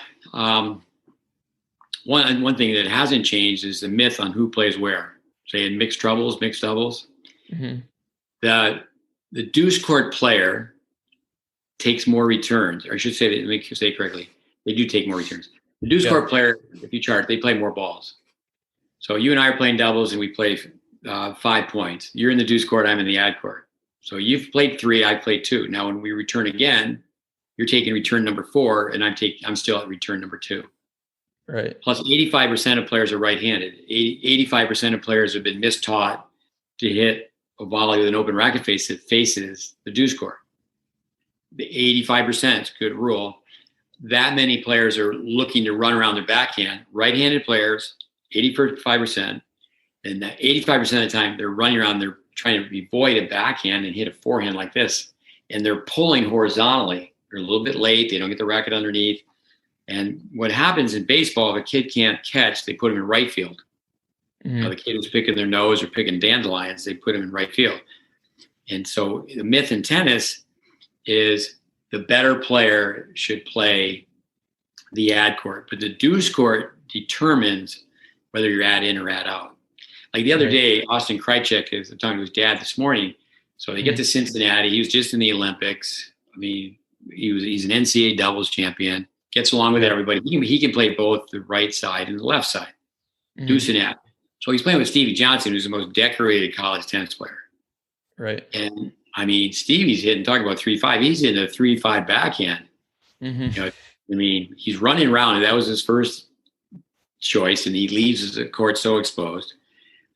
Speaker 2: one thing that hasn't changed is the myth on who plays where. Say in mixed doubles,
Speaker 1: Mm-hmm.
Speaker 2: the deuce court player takes more returns, or I should say, let me say it correctly. They do take more returns. The deuce court player, if you chart, they play more balls. So you and I are playing doubles, and we play 5 points. You're in the deuce court, I'm in the ad court. So you've played 3, I played 2. Now when we return again, you're taking return number 4, and I'm still at return number 2.
Speaker 1: Right.
Speaker 2: Plus 85% of players are right-handed. 85% of players have been mistaught to hit a volley with an open racket face that faces the deuce court. The 85% is a good rule. That many players are looking to run around their backhand. Right-handed players, 85%. And that 85% of the time, they're running around, they're trying to avoid a backhand and hit a forehand like this. And they're pulling horizontally. They're a little bit late. They don't get the racket underneath. And what happens in baseball, if a kid can't catch, they put him in right field.
Speaker 1: Mm-hmm.
Speaker 2: The kid who's picking their nose or picking dandelions, they put him in right field. And so the myth in tennis is the better player should play the ad court, but the deuce court determines whether you're ad in or ad out. Like the other day, Austin Krajicek is talking to his dad this morning. So they get to Cincinnati. He was just in the Olympics. I mean, he's an NCAA doubles champion. Gets along with everybody. He can play both the right side and the left side, deuce and ad. So he's playing with Stevie Johnson, who's the most decorated college tennis player.
Speaker 1: Right.
Speaker 2: And I mean, Stevie's hitting, talking about 3-5. He's hitting a 3-5 backhand.
Speaker 1: Mm-hmm.
Speaker 2: He's running around, and that was his first choice, and he leaves the court so exposed.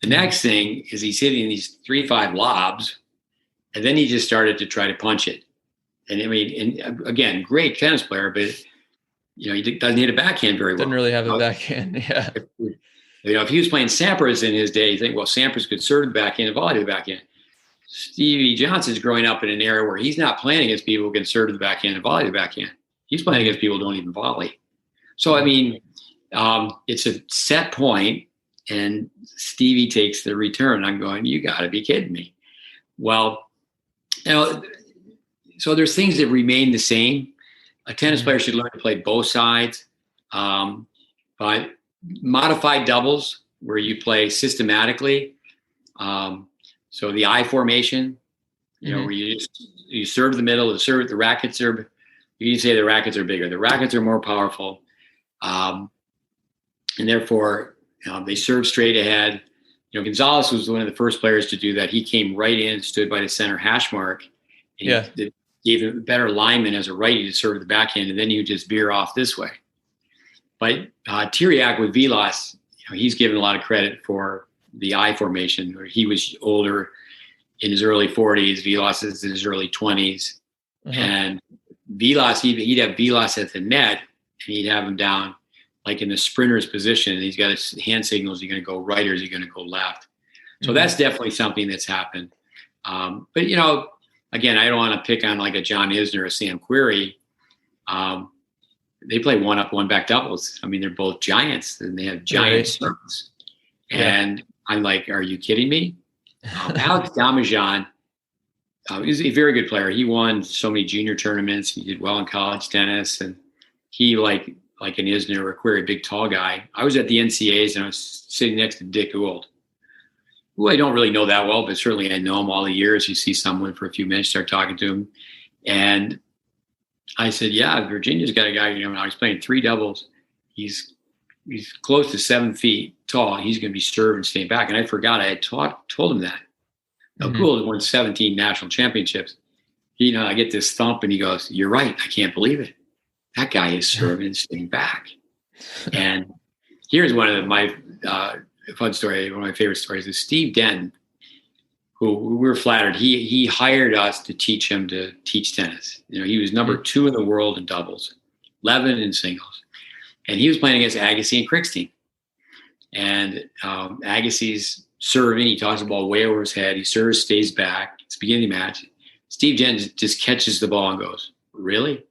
Speaker 2: The next thing is he's hitting these 3-5 lobs, and then he just started to try to punch it. And I mean, and again, great tennis player, but he doesn't hit a backhand very well.
Speaker 1: Doesn't really have a backhand. Yeah.
Speaker 2: If he was playing Sampras in his day, you think, well, Sampras could serve the backhand and volley to the backhand. Stevie Johnson's growing up in an era where he's not playing against people who can serve to the backhand and volley to the backhand. He's playing against people who don't even volley. So, I mean, it's a set point, and Stevie takes the return. I'm going, you got to be kidding me. Well, so there's things that remain the same. A tennis player should learn to play both sides. But modified doubles, where you play systematically. So the I formation, where you serve the middle, the rackets are, you can say the rackets are bigger. The rackets are more powerful. And therefore, they serve straight ahead. Gonzalez was one of the first players to do that. He came right in, stood by the center hash mark, and he gave a better alignment as a righty to serve the backhand, and then you just veer off this way. But Tiriac with Vilas, he's given a lot of credit for the I formation, where he was older, in his early 40s. Vilas is in his early 20s. And Vilas, he'd have Vilas at the net, and he'd have him down like in the sprinter's position. And he's got his hand signals. Is he going to go right, or is he going to go left? So that's definitely something that's happened. But, again, I don't want to pick on like a John Isner or a Sam Querrey. They play one-up, one-back doubles. I mean, they're both giants, and they have giant serves. And I'm like, are you kidding me? Alex Damajan is a very good player. He won so many junior tournaments. He did well in college tennis, and he like an Isner or Querrey, big tall guy. I was at the NCAAs, and I was sitting next to Dick Gould, who I don't really know that well, but certainly I know him all the years. You see someone for a few minutes, start talking to him, and I said, yeah, Virginia's got a guy, he's playing 3 doubles. He's close to 7 feet tall. He's going to be served and staying back. And I forgot I had told him that. Now, Gould won 17 national championships. I get this thump, and he goes, "You're right. I can't believe it. That guy is serving and staying back." And here's one of my fun story. One of my favorite stories is Steve Denton, who we were flattered. He hired us to teach him to teach tennis. He was number 2 in the world in doubles, 11 in singles, and he was playing against Agassi and Krickstein. And Agassi's serving. He tosses the ball way over his head. He serves, stays back. It's the beginning of the match. Steve Denton just catches the ball and goes, "Really?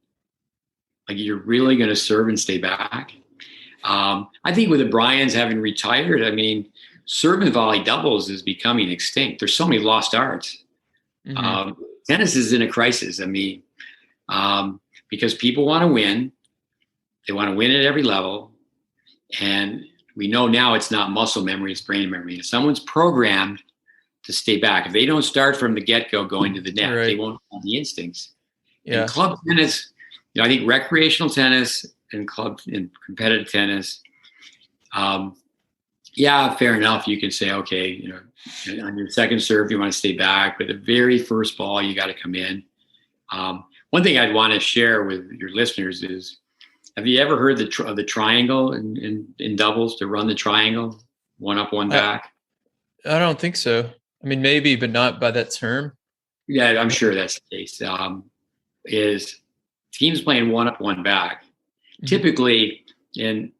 Speaker 2: Like, you're really going to serve and stay back?" I think with the Bryans having retired, serve and volley doubles is becoming extinct. There's so many lost arts. Tennis is in a crisis. Because people want to win. They want to win at every level. And we know now it's not muscle memory, it's brain memory. If someone's programmed to stay back, if they don't start from the get-go going to the net,
Speaker 1: right,
Speaker 2: they won't have the instincts.
Speaker 1: Yeah.
Speaker 2: And club tennis, I think recreational tennis and competitive tennis, fair enough. You can say, okay, on your second serve, you want to stay back, but the very first ball, you got to come in. One thing I'd want to share with your listeners is, have you ever heard of the triangle in doubles, to run the triangle, one up, one back?
Speaker 1: I don't think so. Maybe, but not by that term.
Speaker 2: Yeah, I'm sure that's the case. Is teams playing one up, one back. Typically in,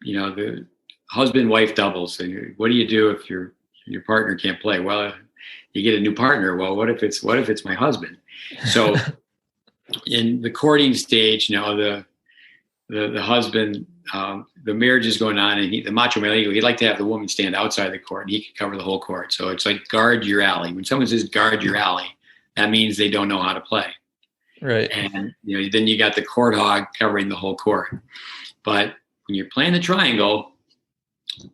Speaker 2: the husband-wife doubles. And what do you do if your partner can't play? Well, you get a new partner. Well, what if it's my husband? So in the courting stage, the husband, the marriage is going on, and the macho male ego, he'd like to have the woman stand outside the court, and he can cover the whole court. So it's like guard your alley. When someone says guard your alley, that means they don't know how to play.
Speaker 1: Right.
Speaker 2: And then you got the court hog covering the whole court. But when you're playing the triangle,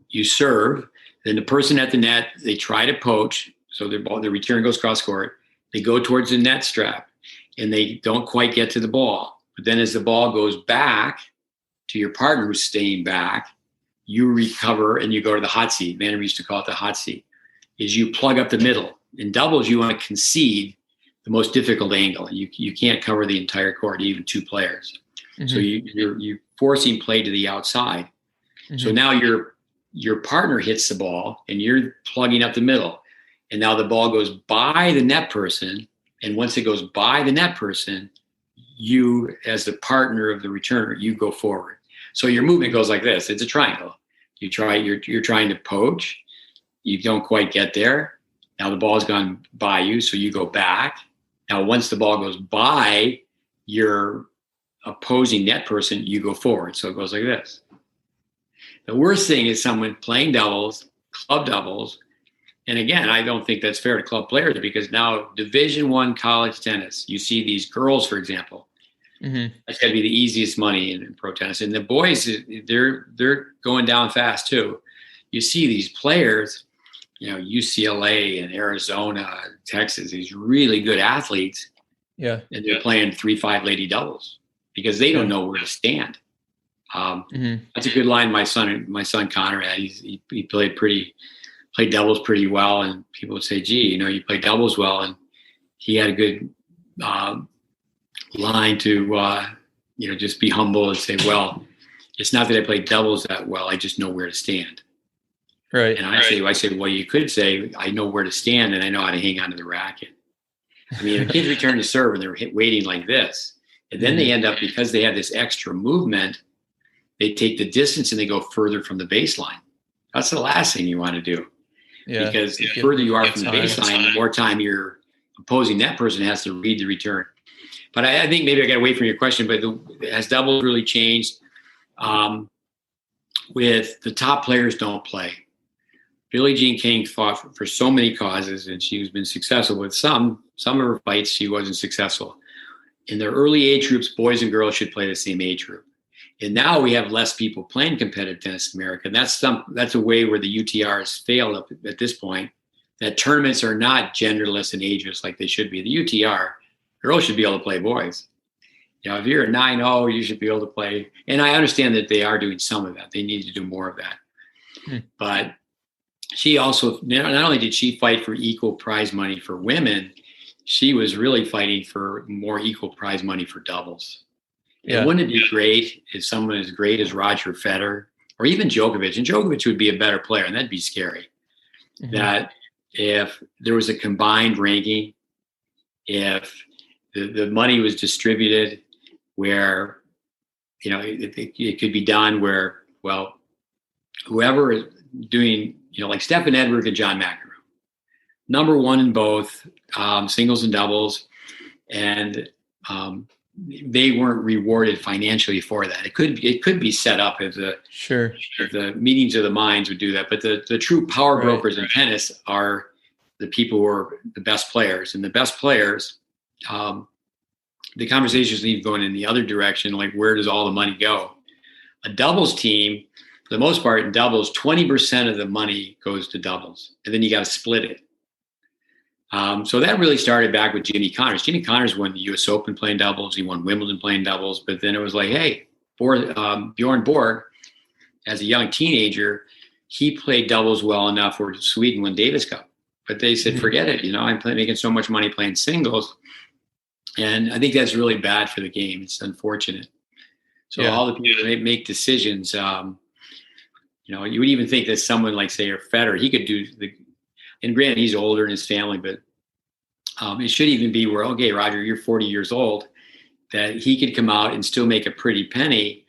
Speaker 2: you serve, then the person at the net, they try to poach, so the return goes cross court. They go towards the net strap, and they don't quite get to the ball. But then as the ball goes back to your partner who's staying back, you recover and you go to the hot seat. Manner used to call it the hot seat. Is you plug up the middle. In doubles, you want to concede the most difficult angle. You can't cover the entire court, even 2 players. So you're forcing play to the outside. So now your partner hits the ball, and you're plugging up the middle. And now the ball goes by the net person. And once it goes by the net person, you, as the partner of the returner, you go forward. So your movement goes like this. It's a triangle. You're trying to poach. You don't quite get there. Now the ball's gone by you, so you go back. Now, once the ball goes by your opposing net person, you go forward. So it goes like this. The worst thing is someone playing doubles, club doubles. And again, I don't think that's fair to club players, because now Division I college tennis, you see these girls, for example, that's got to be the easiest money in pro tennis. And the boys, they're going down fast too. You see these players, UCLA and Arizona, Texas, these really good athletes. Yeah. And they're playing 3-5 lady doubles because they don't know where to stand. That's a good line my son Connor had. He played doubles pretty well, and people would say, gee, you play doubles well. And he had a good line to, just be humble and say, well, it's not that I play doubles that well. I just know where to stand. Right. And I say, well, you could say, I know where to stand and I know how to hang onto the racket. The kids return to serve and they're waiting like this. And then they end up, because they have this extra movement, they take the distance and they go further from the baseline. That's the last thing you want to do. Yeah. Because the further you are from the baseline, the more time your opposing net person has to read the return. But I think maybe I got away from your question, but has doubles really changed? With the top players don't play. Billie Jean King fought for so many causes, and she's been successful with some of her fights. She wasn't successful. In the early age groups, boys and girls should play the same age group. And now we have less people playing competitive tennis in America. And that's a way where the UTR has failed at this point, that tournaments are not genderless and ageless like they should be. The UTR, girls should be able to play boys. If you're a 9-0, you should be able to play. And I understand that they are doing some of that. They need to do more of that. But she also, not only did she fight for equal prize money for women, she was really fighting for more equal prize money for doubles.
Speaker 1: Yeah.
Speaker 2: And wouldn't it be great if someone as great as Roger Federer or even Djokovic, and Djokovic would be a better player, and that'd be scary, that if there was a combined ranking, if the money was distributed where, it could be done where, well, whoever is doing, like Stefan Edberg and John McEnroe, number one in both singles and doubles, and they weren't rewarded financially for that. It could be set up as the meetings of the minds would do that, but the true power brokers in tennis are the people who are the best players, and the best players. The conversations need going in the other direction, like where does all the money go? A doubles team, for the most part, in doubles, 20% of the money goes to doubles, and then you got to split it. So that really started back with Jimmy Connors. Jimmy Connors won the U.S. Open playing doubles. He won Wimbledon playing doubles. But then it was like, hey, Bjorn Borg, as a young teenager, he played doubles well enough where Sweden won Davis Cup. But they said, forget it. I'm making so much money playing singles. And I think that's really bad for the game. It's unfortunate. So all the people that make decisions, you would even think that someone like, say, Federer, he could do and granted, he's older in his family, but it should even be where, okay, Roger, you're 40 years old, that he could come out and still make a pretty penny.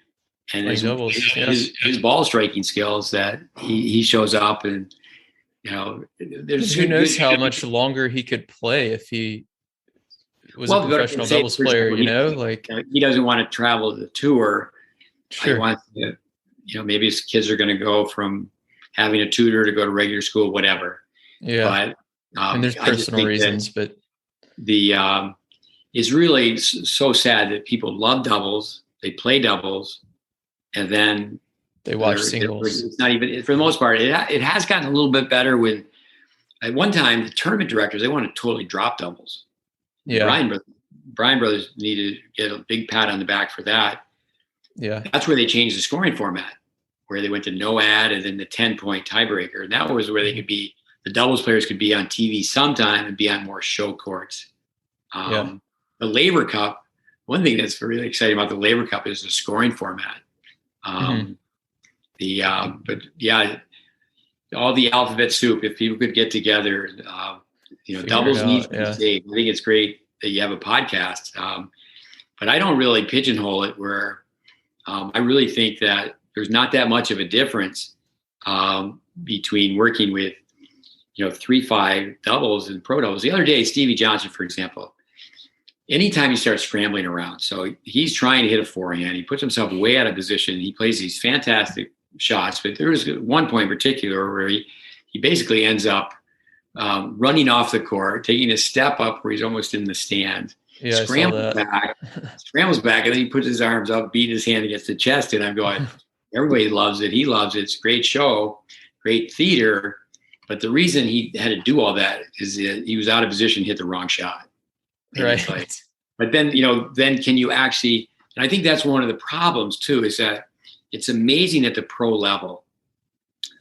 Speaker 2: And his ball striking skills, that he shows up and,
Speaker 1: who knows how much longer he could play if he was a professional doubles player,
Speaker 2: he doesn't want to travel the tour.
Speaker 1: Sure.
Speaker 2: He wants to, maybe his kids are going to go from having a tutor to go to regular school, whatever.
Speaker 1: Yeah. But, and there's personal reasons, but
Speaker 2: it's really so sad that people love doubles, they play doubles, and then
Speaker 1: they watch singles.
Speaker 2: It's not even, for the most part, it has gotten a little bit better when, at one time, the tournament directors, they want to totally drop doubles.
Speaker 1: Yeah.
Speaker 2: Bryan Brothers needed to get a big pat on the back for that.
Speaker 1: Yeah.
Speaker 2: That's where they changed the scoring format, where they went to no ad and then the 10-point tiebreaker. And that was where they could be, the doubles players could be on TV sometime and be on more show courts. The Labor Cup, one thing that's really exciting about the Labor Cup is the scoring format. But yeah, all the alphabet soup, if people could get together, doubles needs to be saved. I think it's great that you have a podcast. But I don't really pigeonhole it where I really think that there's not that much of a difference between working with 3-5 doubles and pro doubles. The other day, Stevie Johnson, for example, anytime he starts scrambling around, so he's trying to hit a forehand, he puts himself way out of position. He plays these fantastic shots, but there was one point in particular where he basically ends up running off the court, taking a step up where he's almost in the stand, scrambles back, and then he puts his arms up, beating his hand against the chest. And I'm going, everybody loves it. He loves it. It's a great show, great theater. But the reason he had to do all that is that he was out of position, hit the wrong shot.
Speaker 1: Right.
Speaker 2: But then, then can you actually, and I think that's one of the problems too, is that it's amazing at the pro level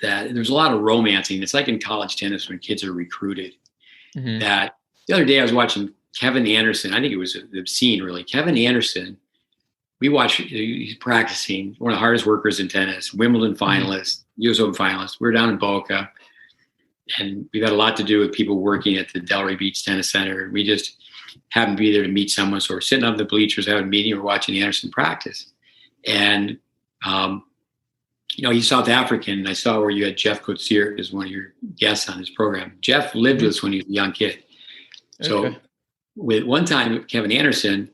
Speaker 2: that there's a lot of romancing. It's like in college tennis when kids are recruited. That the other day I was watching Kevin Anderson. I think it was obscene, really. Kevin Anderson, we watched, he's practicing, one of the hardest workers in tennis, Wimbledon finalist, US Open finalist. We're down in Boca, and we've had a lot to do with people working at the Delray Beach Tennis Center. We just happened to be there to meet someone. So we're sitting up in the bleachers, having a meeting, we're watching Anderson practice. And, he's South African, and I saw where you had Jeff Kotsier as one of your guests on his program. Jeff lived with us when he was a young kid. So with one time with Kevin Anderson,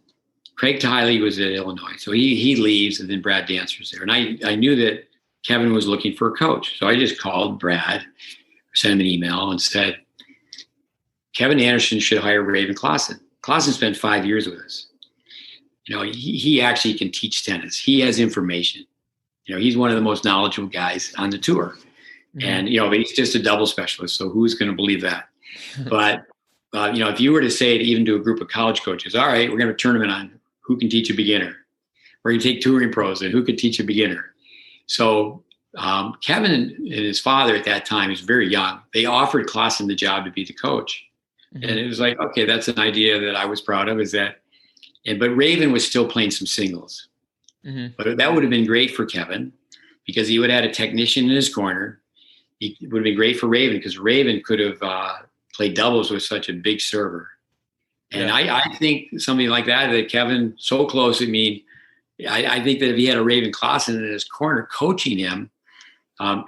Speaker 2: Craig Tiley was at Illinois. So he leaves, and then Brad Dancer's there. And I knew that Kevin was looking for a coach. So I just called Brad, sent him an email and said, Kevin Anderson should hire Raven Klaassen. Klaassen spent 5 years with us. He actually can teach tennis. He has information. He's one of the most knowledgeable guys on the tour. And, but he's just a double specialist. So who's going to believe that? But, if you were to say, even to a group of college coaches, all right, we're going to have a tournament on who can teach a beginner. We're going to take touring pros and who could teach a beginner. So Kevin and his father at that time, he was very young. They offered Klaassen the job to be the coach. And it was like, okay, that's an idea that I was proud of, but Raven was still playing some singles. But that would have been great for Kevin because he would have had a technician in his corner. It would have been great for Raven because Raven could have played doubles with such a big server. And I think something like that Kevin, so close, I think that if he had a Raven Clausen in his corner coaching him,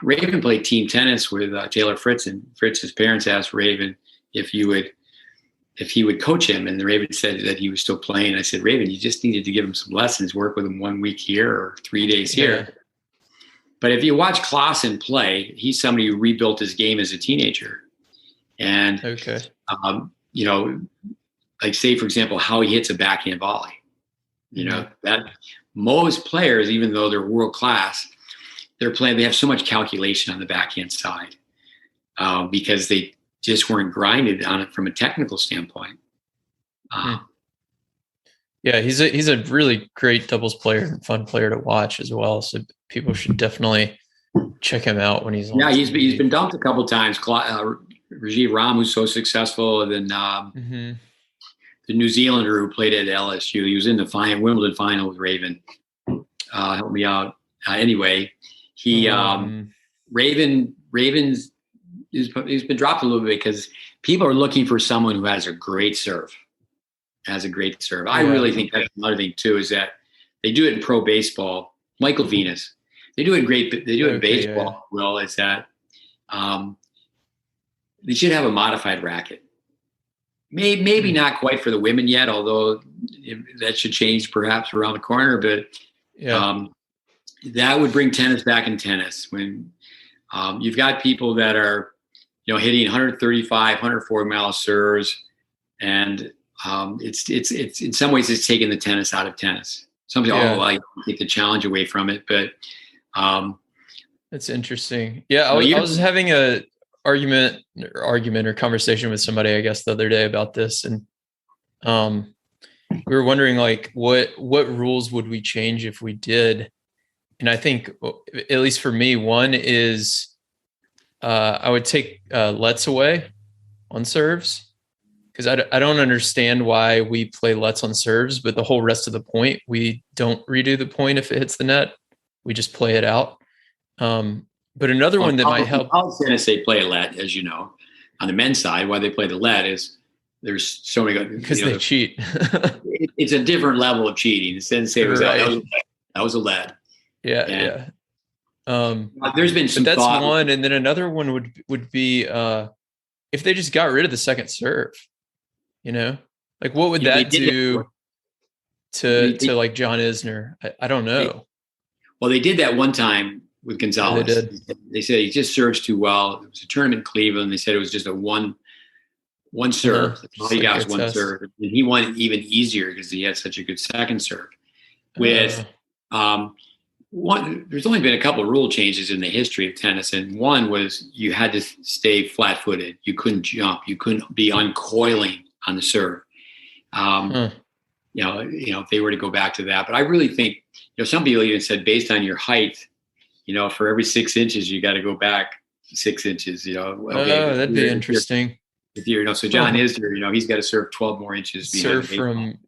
Speaker 2: Raven played team tennis with Taylor Fritz, and Fritz's parents asked Raven if he would coach him, and the Raven said that he was still playing. I said, Raven, you just needed to give him some lessons, work with him 1 week here or 3 days here. But if you watch Clausen play, he's somebody who rebuilt his game as a teenager. And, like say, for example, how he hits a backhand volley. That most players, even though they're world class, they have so much calculation on the backhand side because they just weren't grinded on it from a technical standpoint.
Speaker 1: He's a really great doubles player and fun player to watch as well. So people should definitely check him out when he's on.
Speaker 2: Yeah, he's been dumped a couple of times. Rajiv Ram, who's so successful, and then the New Zealander who played at LSU. He was in the Wimbledon final with Raven. Help me out. Anyway, Raven's he's been dropped a little bit because people are looking for someone who has a great serve. I really think that's another thing too, is that they do it in pro baseball. Michael Venus, they do it great. They do it in baseball. Well, it's that they should have a modified racket. Maybe not quite for the women yet, although that should change perhaps around the corner. But that would bring tennis back in tennis when you've got people that are, hitting 135, 104 mile serves, and it's in some ways it's taking the tennis out of tennis. Some people, I take the challenge away from it, but
Speaker 1: that's interesting. Yeah, I was having a argument or conversation with somebody, I guess, the other day about this, and we were wondering like what rules would we change if we did. And I think, at least for me, one is I would take lets away on serves, because I don't understand why we play lets on serves, but the whole rest of the point, we don't redo the point if it hits the net. We just play it out. But another one that might help.
Speaker 2: I was going to say play a let, as you know, on the men's side. Why they play the let is there's so many
Speaker 1: because they cheat.
Speaker 2: It's a different level of cheating. Instead of say that was a let.
Speaker 1: Yeah.
Speaker 2: There's been some.
Speaker 1: But that's
Speaker 2: thought.
Speaker 1: one, and then another one would be if they just got rid of the second serve. Like what would that do to like John Isner? I don't know.
Speaker 2: Well, they did that one time with Gonzalez.
Speaker 1: They did.
Speaker 2: They said he just serves too well. It was a tournament in Cleveland. They said it was just a one serve. All he got was one serve. And he won even easier because he had such a good second serve. With there's only been a couple of rule changes in the history of tennis, and one was you had to stay flat-footed. You couldn't jump. You couldn't be uncoiling on the serve. If they were to go back to that, but I really think some people even said based on your height, for every 6 inches you got to go back 6 inches.
Speaker 1: That'd be interesting.
Speaker 2: So John Isner, he's got to serve 12 more inches.
Speaker 1: Serve from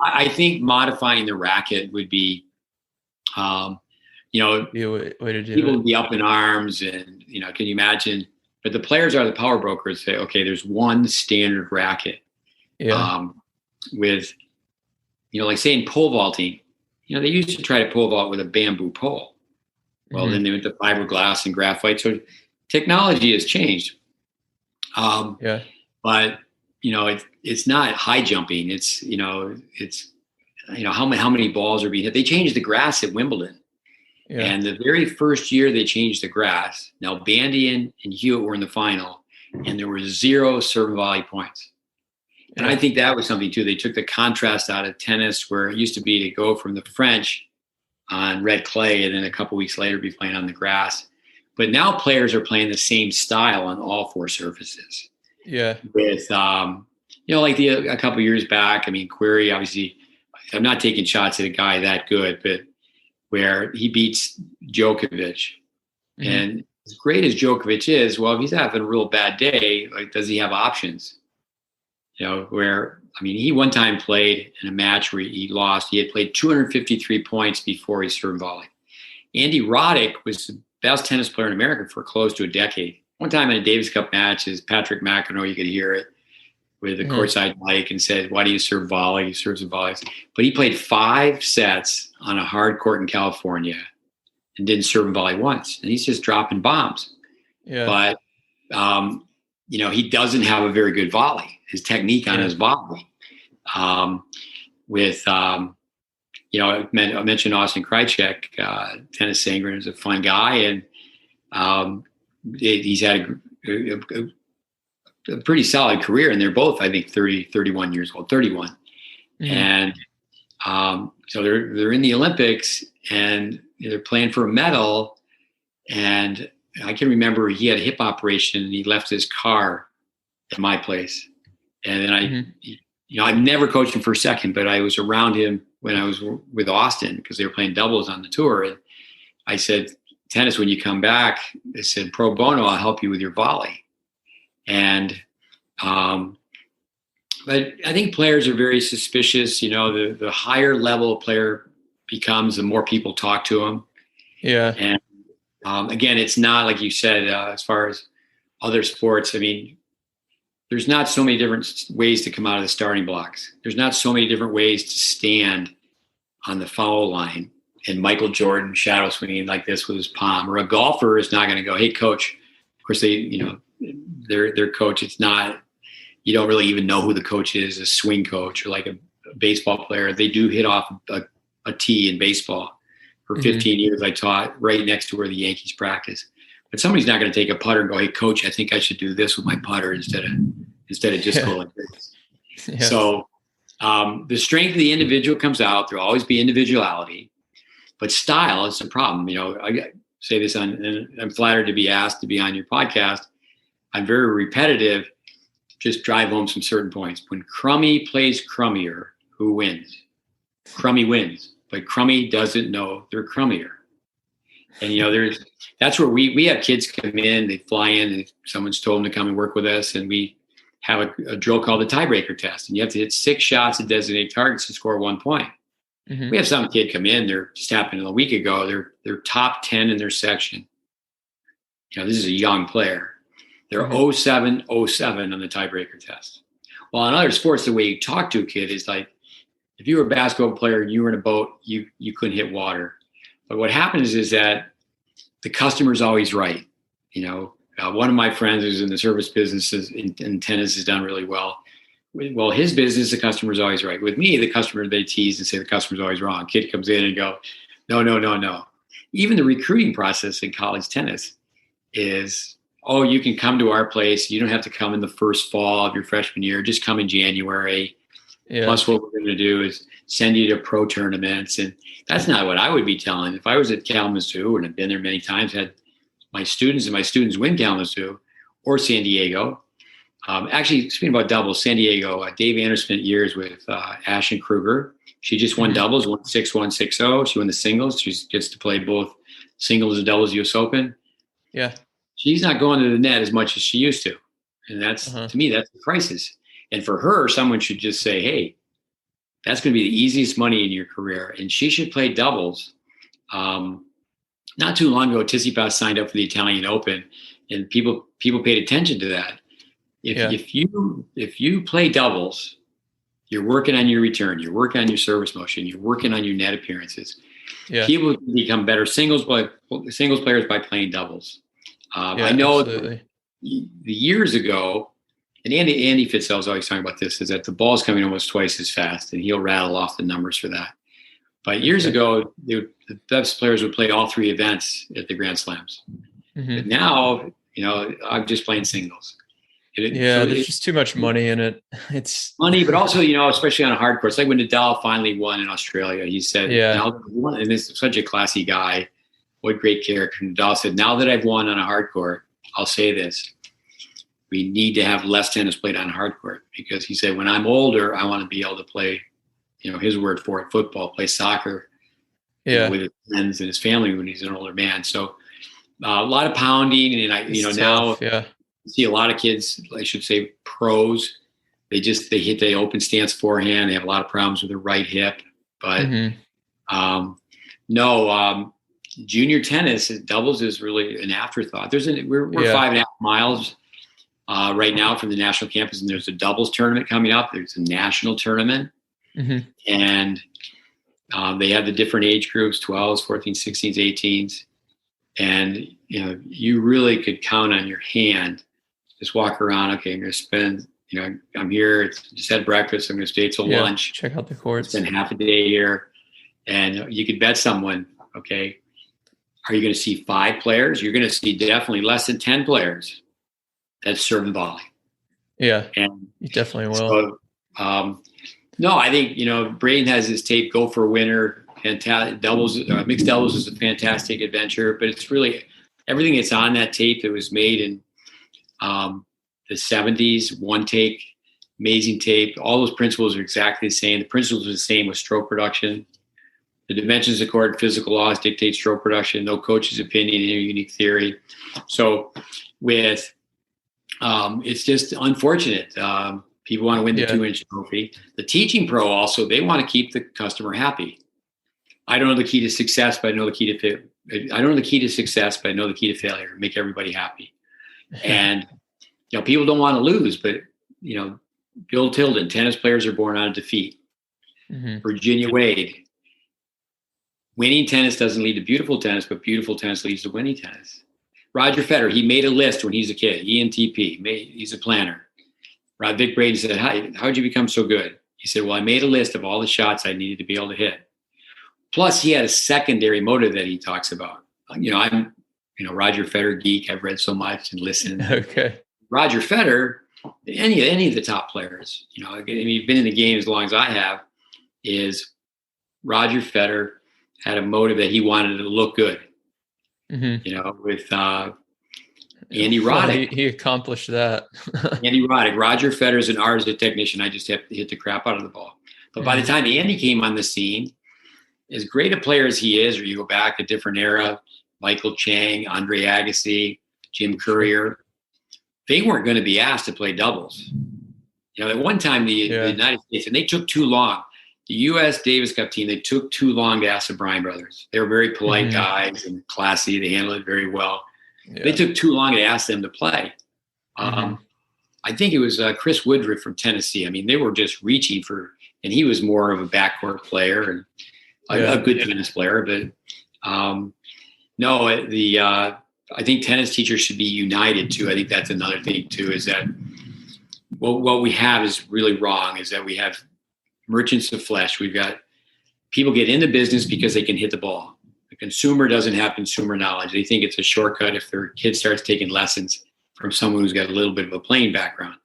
Speaker 2: I think modifying the racket would be.
Speaker 1: Be a way to do
Speaker 2: people
Speaker 1: it.
Speaker 2: would be up in arms, and can you imagine? But the players are the power brokers. Say, okay, there's one standard racket. With like saying pole vaulting, they used to try to pole vault with a bamboo pole. Well, then they went to fiberglass and graphite. So technology has changed. But it's not high jumping. It's how many balls are being hit. They changed the grass at Wimbledon. And the very first year they changed the grass, now Bandy and Hewitt were in the final, and there were 0 serve and volley points. And I think that was something too. They took the contrast out of tennis, where it used to be to go from the French on red clay and then a couple weeks later be playing on the grass. But now players are playing the same style on all 4 surfaces. With like a couple years back, Query, obviously, I'm not taking shots at a guy that good, but where he beats Djokovic. And as great as Djokovic is, well, if he's having a real bad day, like, does he have options? where, I mean, he one time played in a match where he lost. He had played 253 points before he served volley. Andy Roddick was the best tennis player in America for close to a decade. One time in a Davis Cup match, as Patrick McEnroe, you could hear it with the courtside mic and said, "Why do you serve volley?" He serves the volleys. But he played 5 sets on a hard court in California and didn't serve volley once. And he's just dropping bombs.
Speaker 1: Yeah.
Speaker 2: But, he doesn't have a very good volley. His technique on his volley. I mentioned Austin Krajicek, tennis singer, is a fun guy. And he's had a pretty solid career. And they're both, I think, 30, 31 years old, 31. Mm-hmm. And so they're in the Olympics and they're playing for a medal. And I can remember he had a hip operation and he left his car at my place. And then I've never coached him for a second, but I was around him when I was with Austin because they were playing doubles on the tour. And I said, "Tennis, when you come back," I said, "pro bono, I'll help you with your volley." And, but I think players are very suspicious. The higher level a player becomes, the more people talk to him.
Speaker 1: Yeah.
Speaker 2: And, again, it's not like you said, as far as other sports. I mean, there's not so many different ways to come out of the starting blocks. There's not so many different ways to stand on the foul line and Michael Jordan shadow swinging like this with his palm. Or a golfer is not going to go, "Hey, coach." Of course, their coach, it's not, you don't really even know who the coach is, a swing coach or like a baseball player. They do hit off a tee in baseball. For 15 years, I taught right next to where the Yankees practice. But somebody's not going to take a putter and go, "Hey, coach, I think I should do this with my putter instead of just go like this." Yeah. So the strength of the individual comes out. There'll always be individuality, but style is the problem. I say this and I'm flattered to be asked to be on your podcast. I'm very repetitive. Just drive home some certain points. When Crummy plays crummier, who wins? Crummy wins, but Crummy doesn't know they're crummier. And that's where we have kids come in, they fly in, and someone's told them to come and work with us, and we have a drill called the Tiebreaker Test, and you have to hit 6 shots at designated targets to score 1 point. Mm-hmm. We have some kid come in, they're just happened a week ago, they're top 10 in their section. This is a young player. They're 07 on the Tiebreaker Test. Well, in other sports, the way you talk to a kid is like, if you were a basketball player and you were in a boat, you couldn't hit water. But what happens is that the customer's always right. One of my friends who's in the service business in tennis has done really well. Well, his business, the customer's always right. With me, the customer, they tease and say the customer's always wrong. Kid comes in and go, no. Even the recruiting process in college tennis is, "Oh, you can come to our place. You don't have to come in the first fall of your freshman year. Just come in January. Yeah. Plus what we're going to do is send you to pro tournaments." And that's not what I would be telling. If I was at Kalamazoo, and I've been there many times, had my students win Kalamazoo or San Diego. Actually, speaking about doubles, San Diego, Dave Anders spent years with Ashton Kruger. She just won doubles, won 6-1, 6-0. She won the singles. She gets to play both singles and doubles US Open.
Speaker 1: Yeah.
Speaker 2: She's not going to the net as much as she used to. And that's, to me, that's the crisis. And for her, someone should just say, "Hey, that's going to be the easiest money in your career." And she should play doubles. Not too long ago, Tsitsipas signed up for the Italian Open, and people paid attention to that. If you play doubles, you're working on your return, you're working on your service motion, you're working on your net appearances. Yeah. People become better singles players by playing doubles. I know the years ago, and Andy Fitzell's always talking about this, is that the ball's coming almost twice as fast, and he'll rattle off the numbers for that. But years ago, the best players would play all 3 events at the Grand Slams. Mm-hmm. But now, I'm just playing singles.
Speaker 1: There's just too much money in it. It's
Speaker 2: money, but also, especially on a hard court. It's like when Nadal finally won in Australia. He said, and this is such a classy guy, what great character. Nadal said, "Now that I've won on a hard court, I'll say this. We need to have less tennis played on hard court," because he said, "When I'm older, I want to be able to play," his word for it, football, play soccer with his friends and his family when he's an older man. So a lot of pounding. And now you see a lot of kids, I should say pros, they hit the open stance forehand. They have a lot of problems with their right hip, but junior tennis doubles is really an afterthought. We're 5.5 miles right now from the national campus, and there's a doubles tournament coming up. There's a national tournament, and they have the different age groups: 12s, 14s, 16s, 18s, and you really could count on your hand. Just walk around. Okay, I'm going to spend. I'm here. Just had breakfast. I'm going to stay till lunch.
Speaker 1: Check out the courts.
Speaker 2: Spend half a day here, and you could bet someone. Okay, are you going to see 5 players? You're going to see definitely less than 10 players that serve the volley.
Speaker 1: Yeah,
Speaker 2: and
Speaker 1: you definitely will.
Speaker 2: So, no, I think Braden has his tape. Go for a winner. Fantastic doubles. Mixed doubles is a fantastic adventure, but it's really everything that's on that tape that was made in the 70s, one take, amazing tape. All those principles are exactly the same. The principles are the same with stroke production. The dimensions of court and physical laws dictate stroke production. No coach's opinion, any unique theory. So with, it's just unfortunate. People want to win the 2-inch trophy. The teaching pro also, they want to keep the customer happy. I don't know the key to success, but I know the key to I don't know the key to success, but I know the key to failure. Make everybody happy. And people don't want to lose, but Bill Tilden, tennis players are born out of defeat. Virginia Wade, winning tennis doesn't lead to beautiful tennis, but beautiful tennis leads to winning tennis. Roger Federer, he made a list when he's a kid. ENTP, he's a planner. Vic Braden said, how did you become so good? He said, well, I made a list of all the shots I needed to be able to hit. Plus, he had a secondary motive that he talks about. I'm, Roger Federer geek. I've read so much and listened.
Speaker 1: Okay.
Speaker 2: Roger Federer, any of the top players, you've been in the game as long as I have, is Roger Federer had a motive that he wanted to look good. With Andy Roddick.
Speaker 1: He accomplished that.
Speaker 2: Andy Roddick. Roger Federer's an artist, a technician. I just have to hit the crap out of the ball. But by the time Andy came on the scene, as great a player as he is, or you go back a different era, Michael Chang, Andre Agassi, Jim Courier, they weren't going to be asked to play doubles. At one time, the United States, and they took too long. The U.S. Davis Cup team, they took too long to ask the Bryan brothers. They were very polite guys and classy. They handled it very well. Yeah. They took too long to ask them to play. I think it was Chris Woodruff from Tennessee. They were just reaching for, and he was more of a backcourt player and a good tennis player. But I think tennis teachers should be united too. I think that's another thing too, is that what we have is really wrong, is that we have merchants of flesh. We've got people get into business because they can hit the ball. The consumer doesn't have consumer knowledge. They think it's a shortcut if their kid starts taking lessons from someone who's got a little bit of a playing background.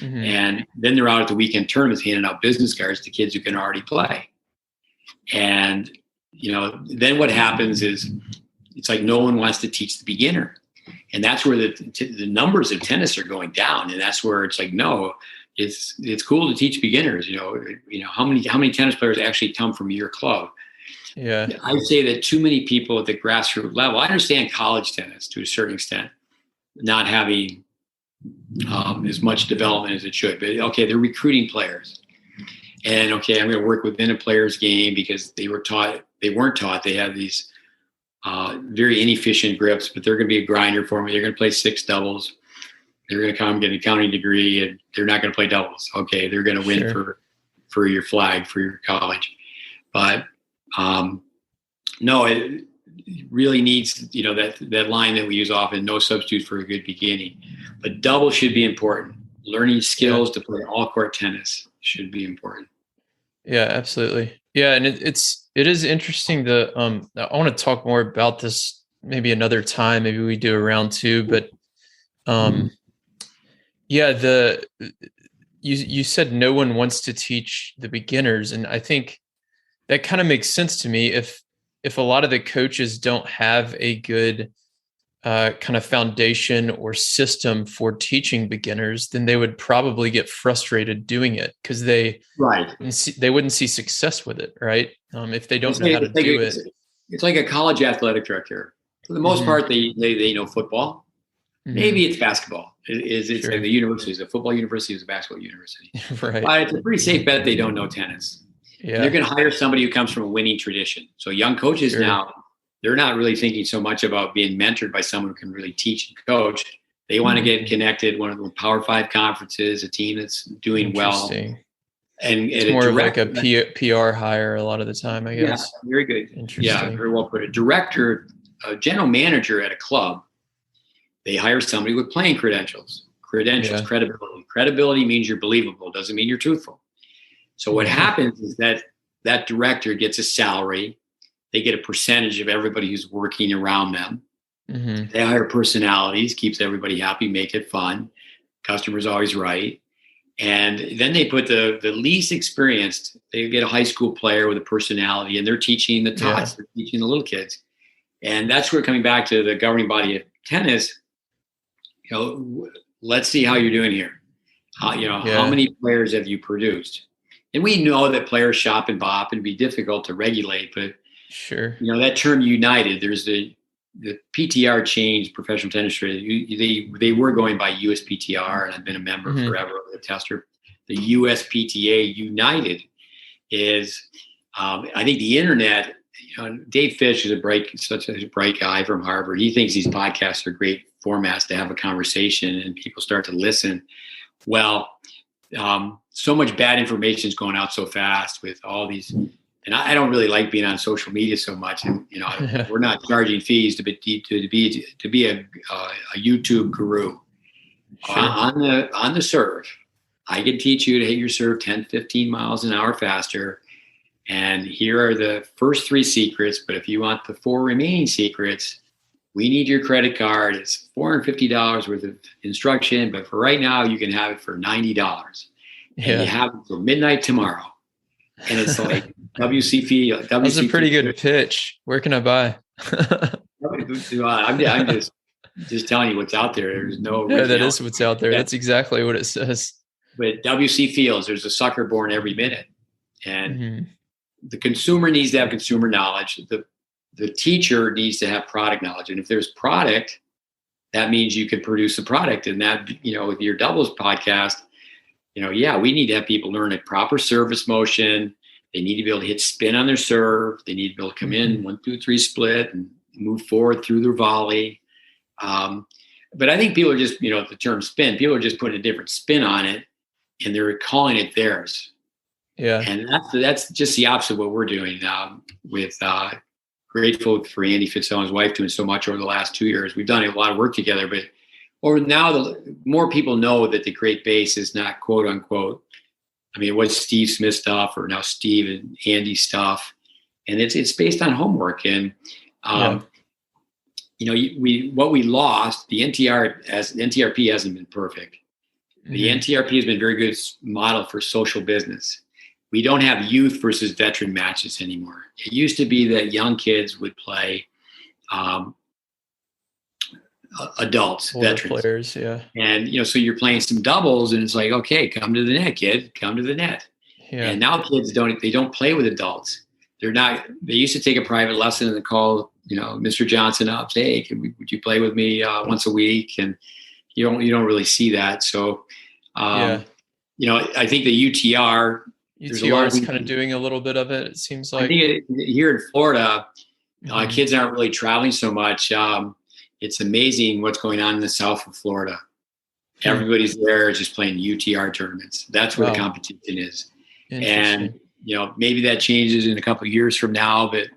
Speaker 2: And then they're out at the weekend tournaments handing out business cards to kids who can already play. And, then what happens is it's like no one wants to teach the beginner. And that's where the numbers of tennis are going down. And that's where it's like, no, it's cool to teach beginners. How many tennis players actually come from your club? Yeah, I would say that too many people at the grassroots level. I understand college tennis to a certain extent not having as much development as it should, but okay, they're recruiting players, and okay, I'm going to work within a player's game because they weren't taught. They have these very inefficient grips, but they're going to be a grinder for me. They're going to play 6 doubles. They're going to come get an accounting degree, and they're not going to play doubles. Okay, they're going to win for your flag for your college, but no, it really needs that line that we use often: no substitute for a good beginning. But double should be important. Learning skills to play all court tennis should be important.
Speaker 1: Yeah, absolutely. Yeah, and it is interesting. I want to talk more about this maybe another time. Maybe we do a round 2, but you said no one wants to teach the beginners, and I think that kind of makes sense to me. If a lot of the coaches don't have a good kind of foundation or system for teaching beginners, then they would probably get frustrated doing it because they wouldn't see success with it, right? If they don't know how to do it.
Speaker 2: It's like a college athletic director. For the most part, they know football. Maybe it's basketball. It's
Speaker 1: Sure.
Speaker 2: like the university is a football university, is a basketball university.
Speaker 1: Right.
Speaker 2: But it's a pretty safe bet they don't know tennis. And they're
Speaker 1: Yeah.
Speaker 2: going to hire somebody who comes from a winning tradition. So young coaches
Speaker 1: Sure.
Speaker 2: now, they're not really thinking so much about being mentored by someone who can really teach and coach. They want to get connected, one of the Power 5 conferences, a team that's doing well.
Speaker 1: Interesting.
Speaker 2: And
Speaker 1: It's more of like a PR hire a lot of the time, I guess.
Speaker 2: Yeah, very good.
Speaker 1: Interesting.
Speaker 2: Yeah, very well put. A director, a general manager at a club, they hire somebody with playing credentials. Credibility. Credibility means you're believable. Doesn't mean you're truthful. So what happens is that director gets a salary. They get a percentage of everybody who's working around them.
Speaker 1: Mm-hmm.
Speaker 2: They hire personalities, keeps everybody happy, make it fun. Customer's always right. And then they put the least experienced, they get a high school player with a personality, and they're teaching the tots, they're teaching the little kids. And that's where, coming back to the governing body of tennis, let's see how you're doing here. How many players have you produced? And we know that players shop and bop and be difficult to regulate, but
Speaker 1: sure,
Speaker 2: that term united, there's the PTR changed professional tennis. They were going by USPTR, and I've been a member forever of the tester. The USPTA United is, I think the internet, Dave Fish is such a bright guy from Harvard. He thinks these podcasts are great formats to have a conversation and people start to listen. Well, so much bad information is going out so fast with all these. And I don't really like being on social media so much. And, we're not charging fees to be a YouTube guru.
Speaker 1: Sure.
Speaker 2: On the serve. I can teach you to hit your serve 10, 15 miles an hour faster. And here are the first 3 secrets. But if you want the 4 remaining secrets, we need your credit card. It's $450 worth of instruction. But for right now, you can have it for $90. And you have it till midnight tomorrow. And it's like WCP.
Speaker 1: That's a pretty good pitch. Where can I buy?
Speaker 2: I'm just telling you what's out there. There's no.
Speaker 1: Yeah, that is what's out there. That's exactly what it says.
Speaker 2: But WC Fields, there's a sucker born every minute, and the consumer needs to have consumer knowledge. The teacher needs to have product knowledge, and if there's product, that means you can produce a product. And that, with your doubles podcast. We need to have people learn a proper service motion. They need to be able to hit spin on their serve. They need to be able to come in 1, 2, 3 split and move forward through their volley. But I think people are just, the term spin, people are just putting a different spin on it and they're calling it theirs.
Speaker 1: Yeah.
Speaker 2: And that's just the opposite of what we're doing with grateful for Andy Fitzell and his wife doing so much over the last 2 years. We've done a lot of work together, but now the more people know that the great base is not quote unquote. I mean, it was Steve Smith stuff or now Steve and Andy stuff. And it's based on homework. And, what we lost, the NTRP hasn't been perfect. The NTRP has been a very good model for social business. We don't have youth versus veteran matches anymore. It used to be that young kids would play adults,
Speaker 1: older
Speaker 2: veterans.
Speaker 1: Players, yeah.
Speaker 2: And, so you're playing some doubles and it's like, okay, come to the net, kid, come to the net.
Speaker 1: Yeah.
Speaker 2: And now kids don't play with adults. They used to take a private lesson and call, Mr. Johnson up, say, hey, would you play with me once a week? And you don't really see that. So, I think the UTR
Speaker 1: is kind of doing a little bit of it. It seems like.
Speaker 2: I think here in Florida, kids aren't really traveling so much. It's amazing what's going on in the south of Florida. Everybody's there just playing UTR tournaments. That's where the competition is. And, maybe that changes in a couple of years from now, but,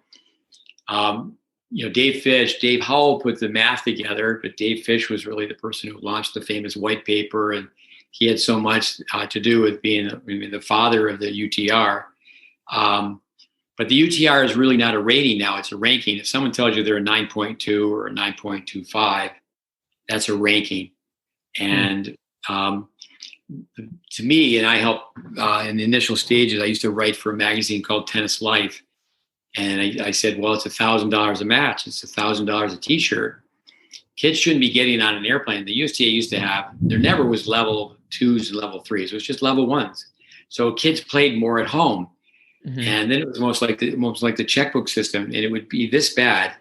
Speaker 2: Dave Howell put the math together, but Dave Fish was really the person who launched the famous white paper. And he had so much to do with being the father of the UTR. But the UTR is really not a rating now, it's a ranking. If someone tells you they're a 9.2 or a 9.25, that's a ranking. And to me, and I helped in the initial stages, I used to write for a magazine called Tennis Life. And I said, well, it's $1,000 a match. It's $1,000 a t-shirt. Kids shouldn't be getting on an airplane. The USTA used to have, there never was level 2s and level 3s. It was just level 1s. So kids played more at home. And then it was almost like the checkbook system, and it would be this bad.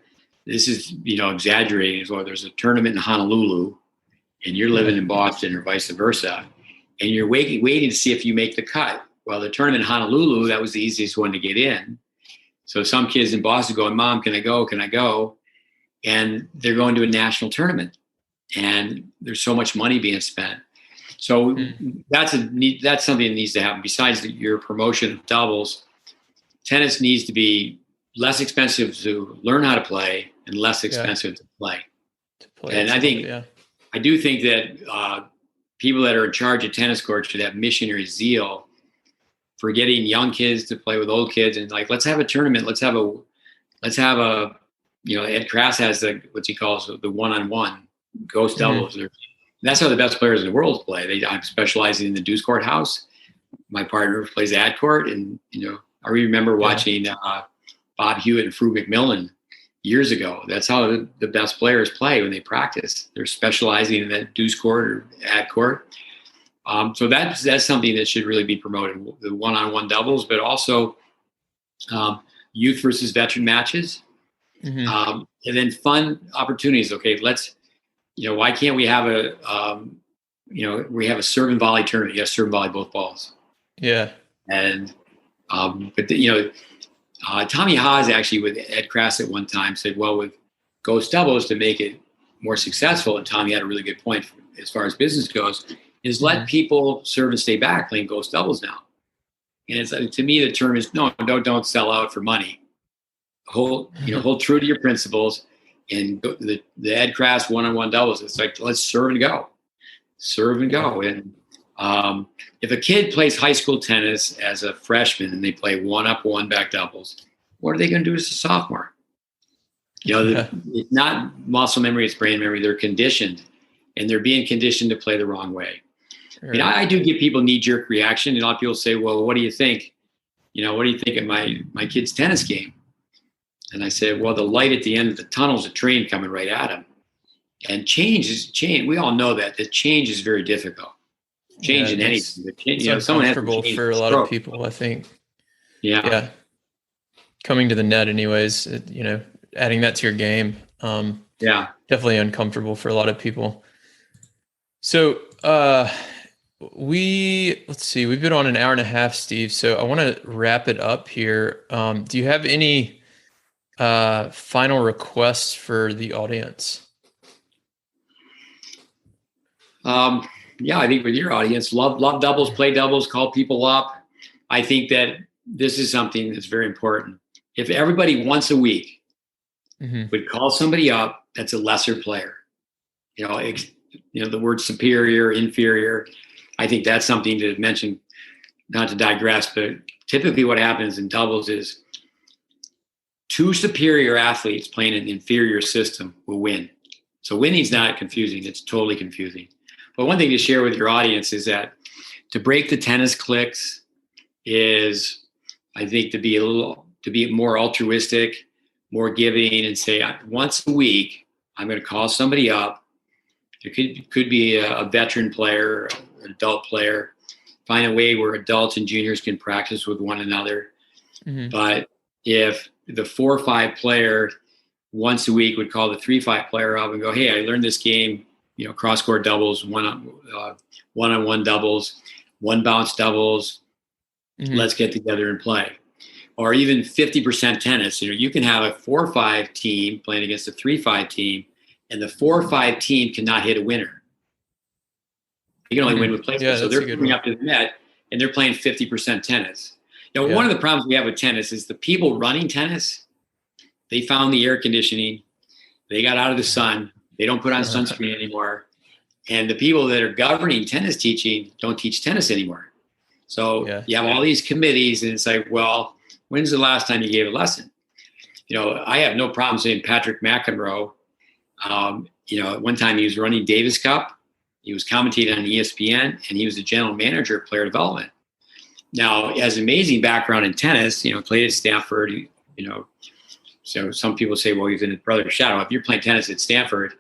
Speaker 2: This is exaggerating as well. There's a tournament in Honolulu and you're living in Boston or vice versa, and you're waiting to see if you make the cut. Well, the tournament in Honolulu, that was the easiest one to get in. So some kids in Boston going, Mom, can I go? Can I go? And they're going to a national tournament, and there's so much money being spent. So that's something that needs to happen. Besides your promotion of doubles, tennis needs to be less expensive to learn how to play and less expensive to play. And I do think that people that are in charge of tennis courts should have missionary zeal for getting young kids to play with old kids, and like, let's have a tournament. Let's have a, Ed Krass has what he calls the one-on-one ghost doubles. That's how the best players in the world play. I'm specializing in the deuce court house. My partner plays ad court, and I remember watching Bob Hewitt and Fru McMillan years ago. That's how the best players play when they practice. They're specializing in that deuce court or ad court. So that's something that should really be promoted, the one-on-one doubles, but also youth versus veteran matches, and then fun opportunities. Okay, why can't we have we have a serve and volley tournament? You have to serve and volley both balls.
Speaker 1: Yeah.
Speaker 2: And Tommy Haas actually with Ed Krass at one time said, well, with ghost doubles, to make it more successful, and Tommy had a really good point as far as business goes, is let people serve and stay back playing ghost doubles now. And it's, to me, the term is don't sell out for money. Hold true to your principles. And the Ed Krass one-on-one doubles, it's like, let's serve and go. And if a kid plays high school tennis as a freshman and they play one-up, one-back doubles, what are they going to do as a sophomore? It's not muscle memory, it's brain memory. They're conditioned, and they're being conditioned to play the wrong way. Right. I do give people knee-jerk reaction. And a lot of people say, well, what do you think? What do you think of my kid's tennis game? And I said, well, the light at the end of the tunnel is a train coming right at him. And change. We all know that change is very difficult. Change in anything.
Speaker 1: It's uncomfortable for a lot of people, I think. Yeah. Coming to the net anyways, adding that to your game. Definitely uncomfortable for a lot of people. So let's see, we've been on an hour and a half, Steve. So I want to wrap it up here. Do you have any final requests for the audience? I think with your audience, love doubles, play doubles, call people up. I think that this is something that's very important. If everybody once a week would call somebody up that's a lesser player, the word superior, inferior, I think that's something to mention, not to digress, but typically what happens in doubles is two superior athletes playing an inferior system will win. So winning's not confusing. It's totally confusing. But one thing to share with your audience is that to break the tennis cliques is, I think, to be more altruistic, more giving, and say, once a week, I'm going to call somebody up. It could be a veteran player, an adult player, find a way where adults and juniors can practice with one another. But if the 4 or 5 player once a week would call the 3-5 player up and go, hey, I learned this game, cross-court doubles, one-on-one doubles, one bounce doubles. Let's get together and play. Or even 50% tennis. You can have a 4-5 team playing against a 3-5 team, and the 4-5 team cannot hit a winner. You can only win with placement. So they're coming up to the net, and they're playing 50% tennis. One of the problems we have with tennis is the people running tennis, they found the air conditioning. They got out of the sun. They don't put on sunscreen anymore. And the people that are governing tennis teaching don't teach tennis anymore. So you have all these committees, and it's like, well, when's the last time you gave a lesson? I have no problem saying Patrick McEnroe. At one time he was running Davis Cup. He was commentating on ESPN, and he was the general manager of player development. Now, he has an amazing background in tennis, played at Stanford, so some people say, well, he's in his brother's shadow. If you're playing tennis at Stanford,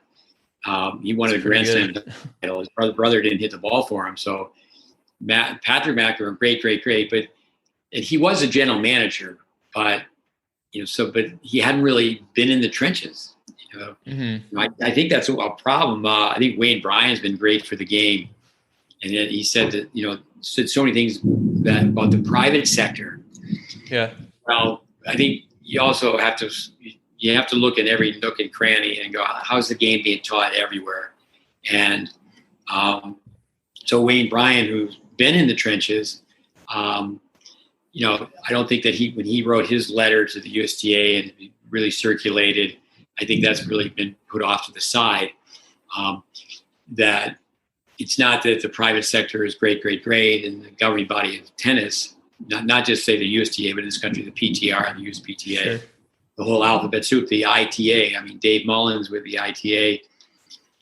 Speaker 1: he won a Grand Slam title. His brother didn't hit the ball for him. So Patrick McEnroe, great. But he was a general manager, but he hadn't really been in the trenches.
Speaker 2: I think that's a problem. I think Wayne Bryan's been great for the game. And then he said that, said so many things about the private sector.
Speaker 1: Yeah.
Speaker 2: Well, I think you also have to look at every nook and cranny and go, how's the game being taught everywhere? And so Wayne Bryan, who's been in the trenches, I don't think that when he wrote his letter to the USTA and really circulated, I think that's really been put off to the side. That it's not that the private sector is great, and the governing body of tennis, not just say the USTA, but in this country, the PTR, the USPTA, sure. The whole alphabet soup, the ITA. I mean, Dave Mullins with the ITA,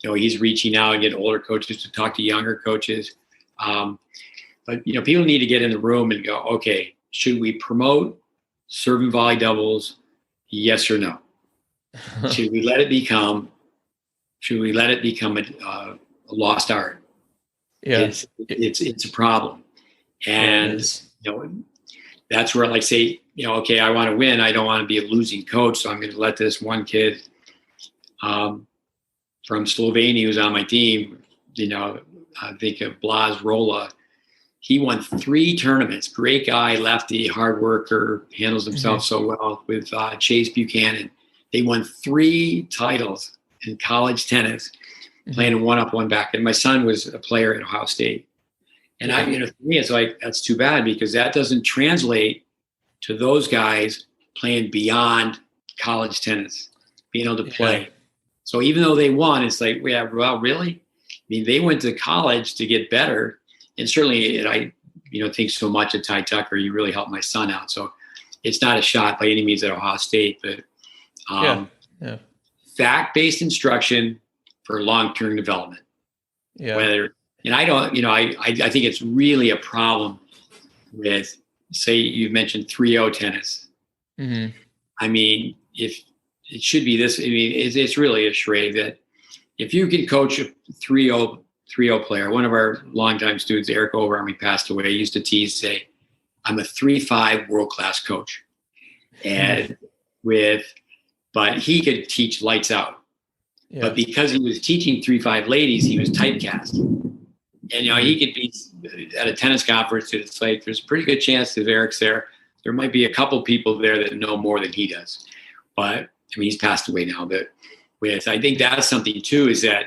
Speaker 2: he's reaching out and getting older coaches to talk to younger coaches. But people need to get in the room and go, okay, should we promote serve and volley doubles? Yes or no? Should we let it become a lost art?
Speaker 1: Yeah,
Speaker 2: it's a problem, and that's where, like, say, okay, I want to win. I don't want to be a losing coach, so I'm going to let this one kid from Slovenia who's on my team. I think of Blas Rola. He won 3 tournaments. Great guy, lefty, hard worker, handles himself so well with Chase Buchanan. They won 3 titles in college tennis, playing a 1-up, 1-back. And my son was a player at Ohio State. And for me, it's like, that's too bad, because that doesn't translate to those guys playing beyond college tennis, being able to play. Yeah. So even though they won, it's like, yeah, well, really? I mean, they went to college to get better. And certainly, I think so much of Ty Tucker. You really helped my son out. So it's not a shot by any means at Ohio State, but fact-based instruction for long-term development.
Speaker 1: Yeah.
Speaker 2: I think it's really a problem with, say, you mentioned 3-0 tennis. I mean, if it should be this, it's really a charade that if you can coach a 3-0 player, one of our longtime students, Eric Overarm, he passed away, used to tease, say, I'm a 3-5 world-class coach. But he could teach lights out. Yeah. But because he was teaching 3-5 ladies, he was typecast. And, he could be at a tennis conference. It's like, there's a pretty good chance if Eric's there, there might be a couple people there that know more than he does. But, he's passed away now. But I think that's something too, is that,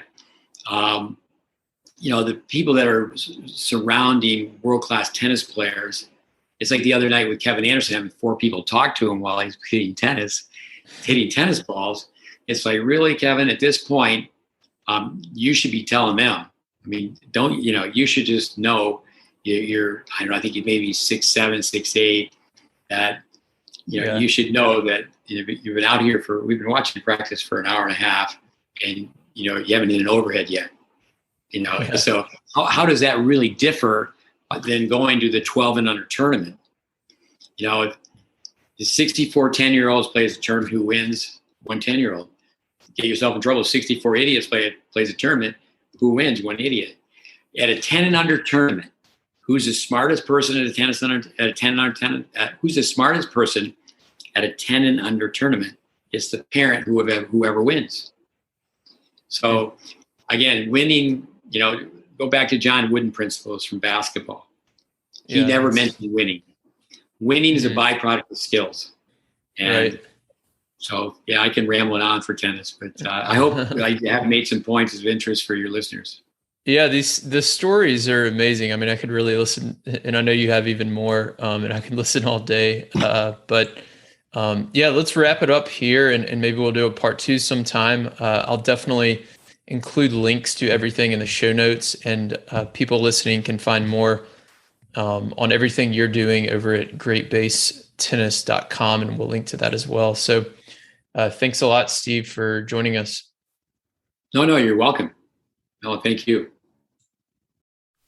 Speaker 2: the people that are surrounding world-class tennis players, it's like the other night with Kevin Anderson, having 4 people talk to him while he's hitting tennis balls. It's like, really, Kevin, at this point, you should be telling them. I mean, you should just know you're, I think you may be 6'7", 6'8", that, you should know that you've been out here we've been watching practice for an hour and a half, and, you haven't hit an overhead yet. So how does that really differ than going to the 12 and under tournament? The 64 10-year-olds plays a tournament, who wins? One 10-year-old. Get yourself in trouble. 64 idiots plays a tournament, who wins? One idiot. At a 10 and under tournament, who's the smartest person at a 10 and under 10? Who's the smartest person at a 10 and under tournament? It's the parent, whoever wins. So again, winning. Go back to John Wooden principles from basketball. He never mentioned winning. Winning is a byproduct of skills. And so, I can ramble on for tennis, but I hope I have made some points of interest for your listeners.
Speaker 1: Yeah, the stories are amazing. I mean, I could really listen, and I know you have even more, and I can listen all day. But let's wrap it up here, and maybe we'll do a part 2 sometime. I'll definitely include links to everything in the show notes, and people listening can find more on everything you're doing over at greatbasetennis.com, and we'll link to that as well. So thanks a lot, Steve, for joining us.
Speaker 2: No, you're welcome. No, thank you.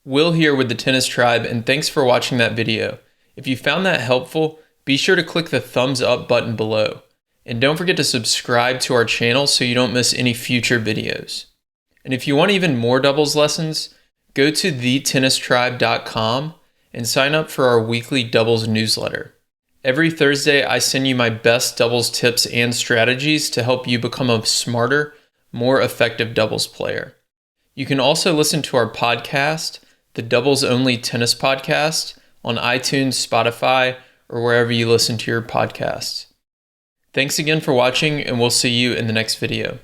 Speaker 1: Will here with the Tennis Tribe, and thanks for watching that video. If you found that helpful, be sure to click the thumbs up button below. And don't forget to subscribe to our channel so you don't miss any future videos. And if you want even more doubles lessons, go to thetennistribe.com and sign up for our weekly doubles newsletter. Every Thursday, I send you my best doubles tips and strategies to help you become a smarter, more effective doubles player. You can also listen to our podcast, the Doubles Only Tennis Podcast, on iTunes, Spotify, or wherever you listen to your podcasts. Thanks again for watching, and we'll see you in the next video.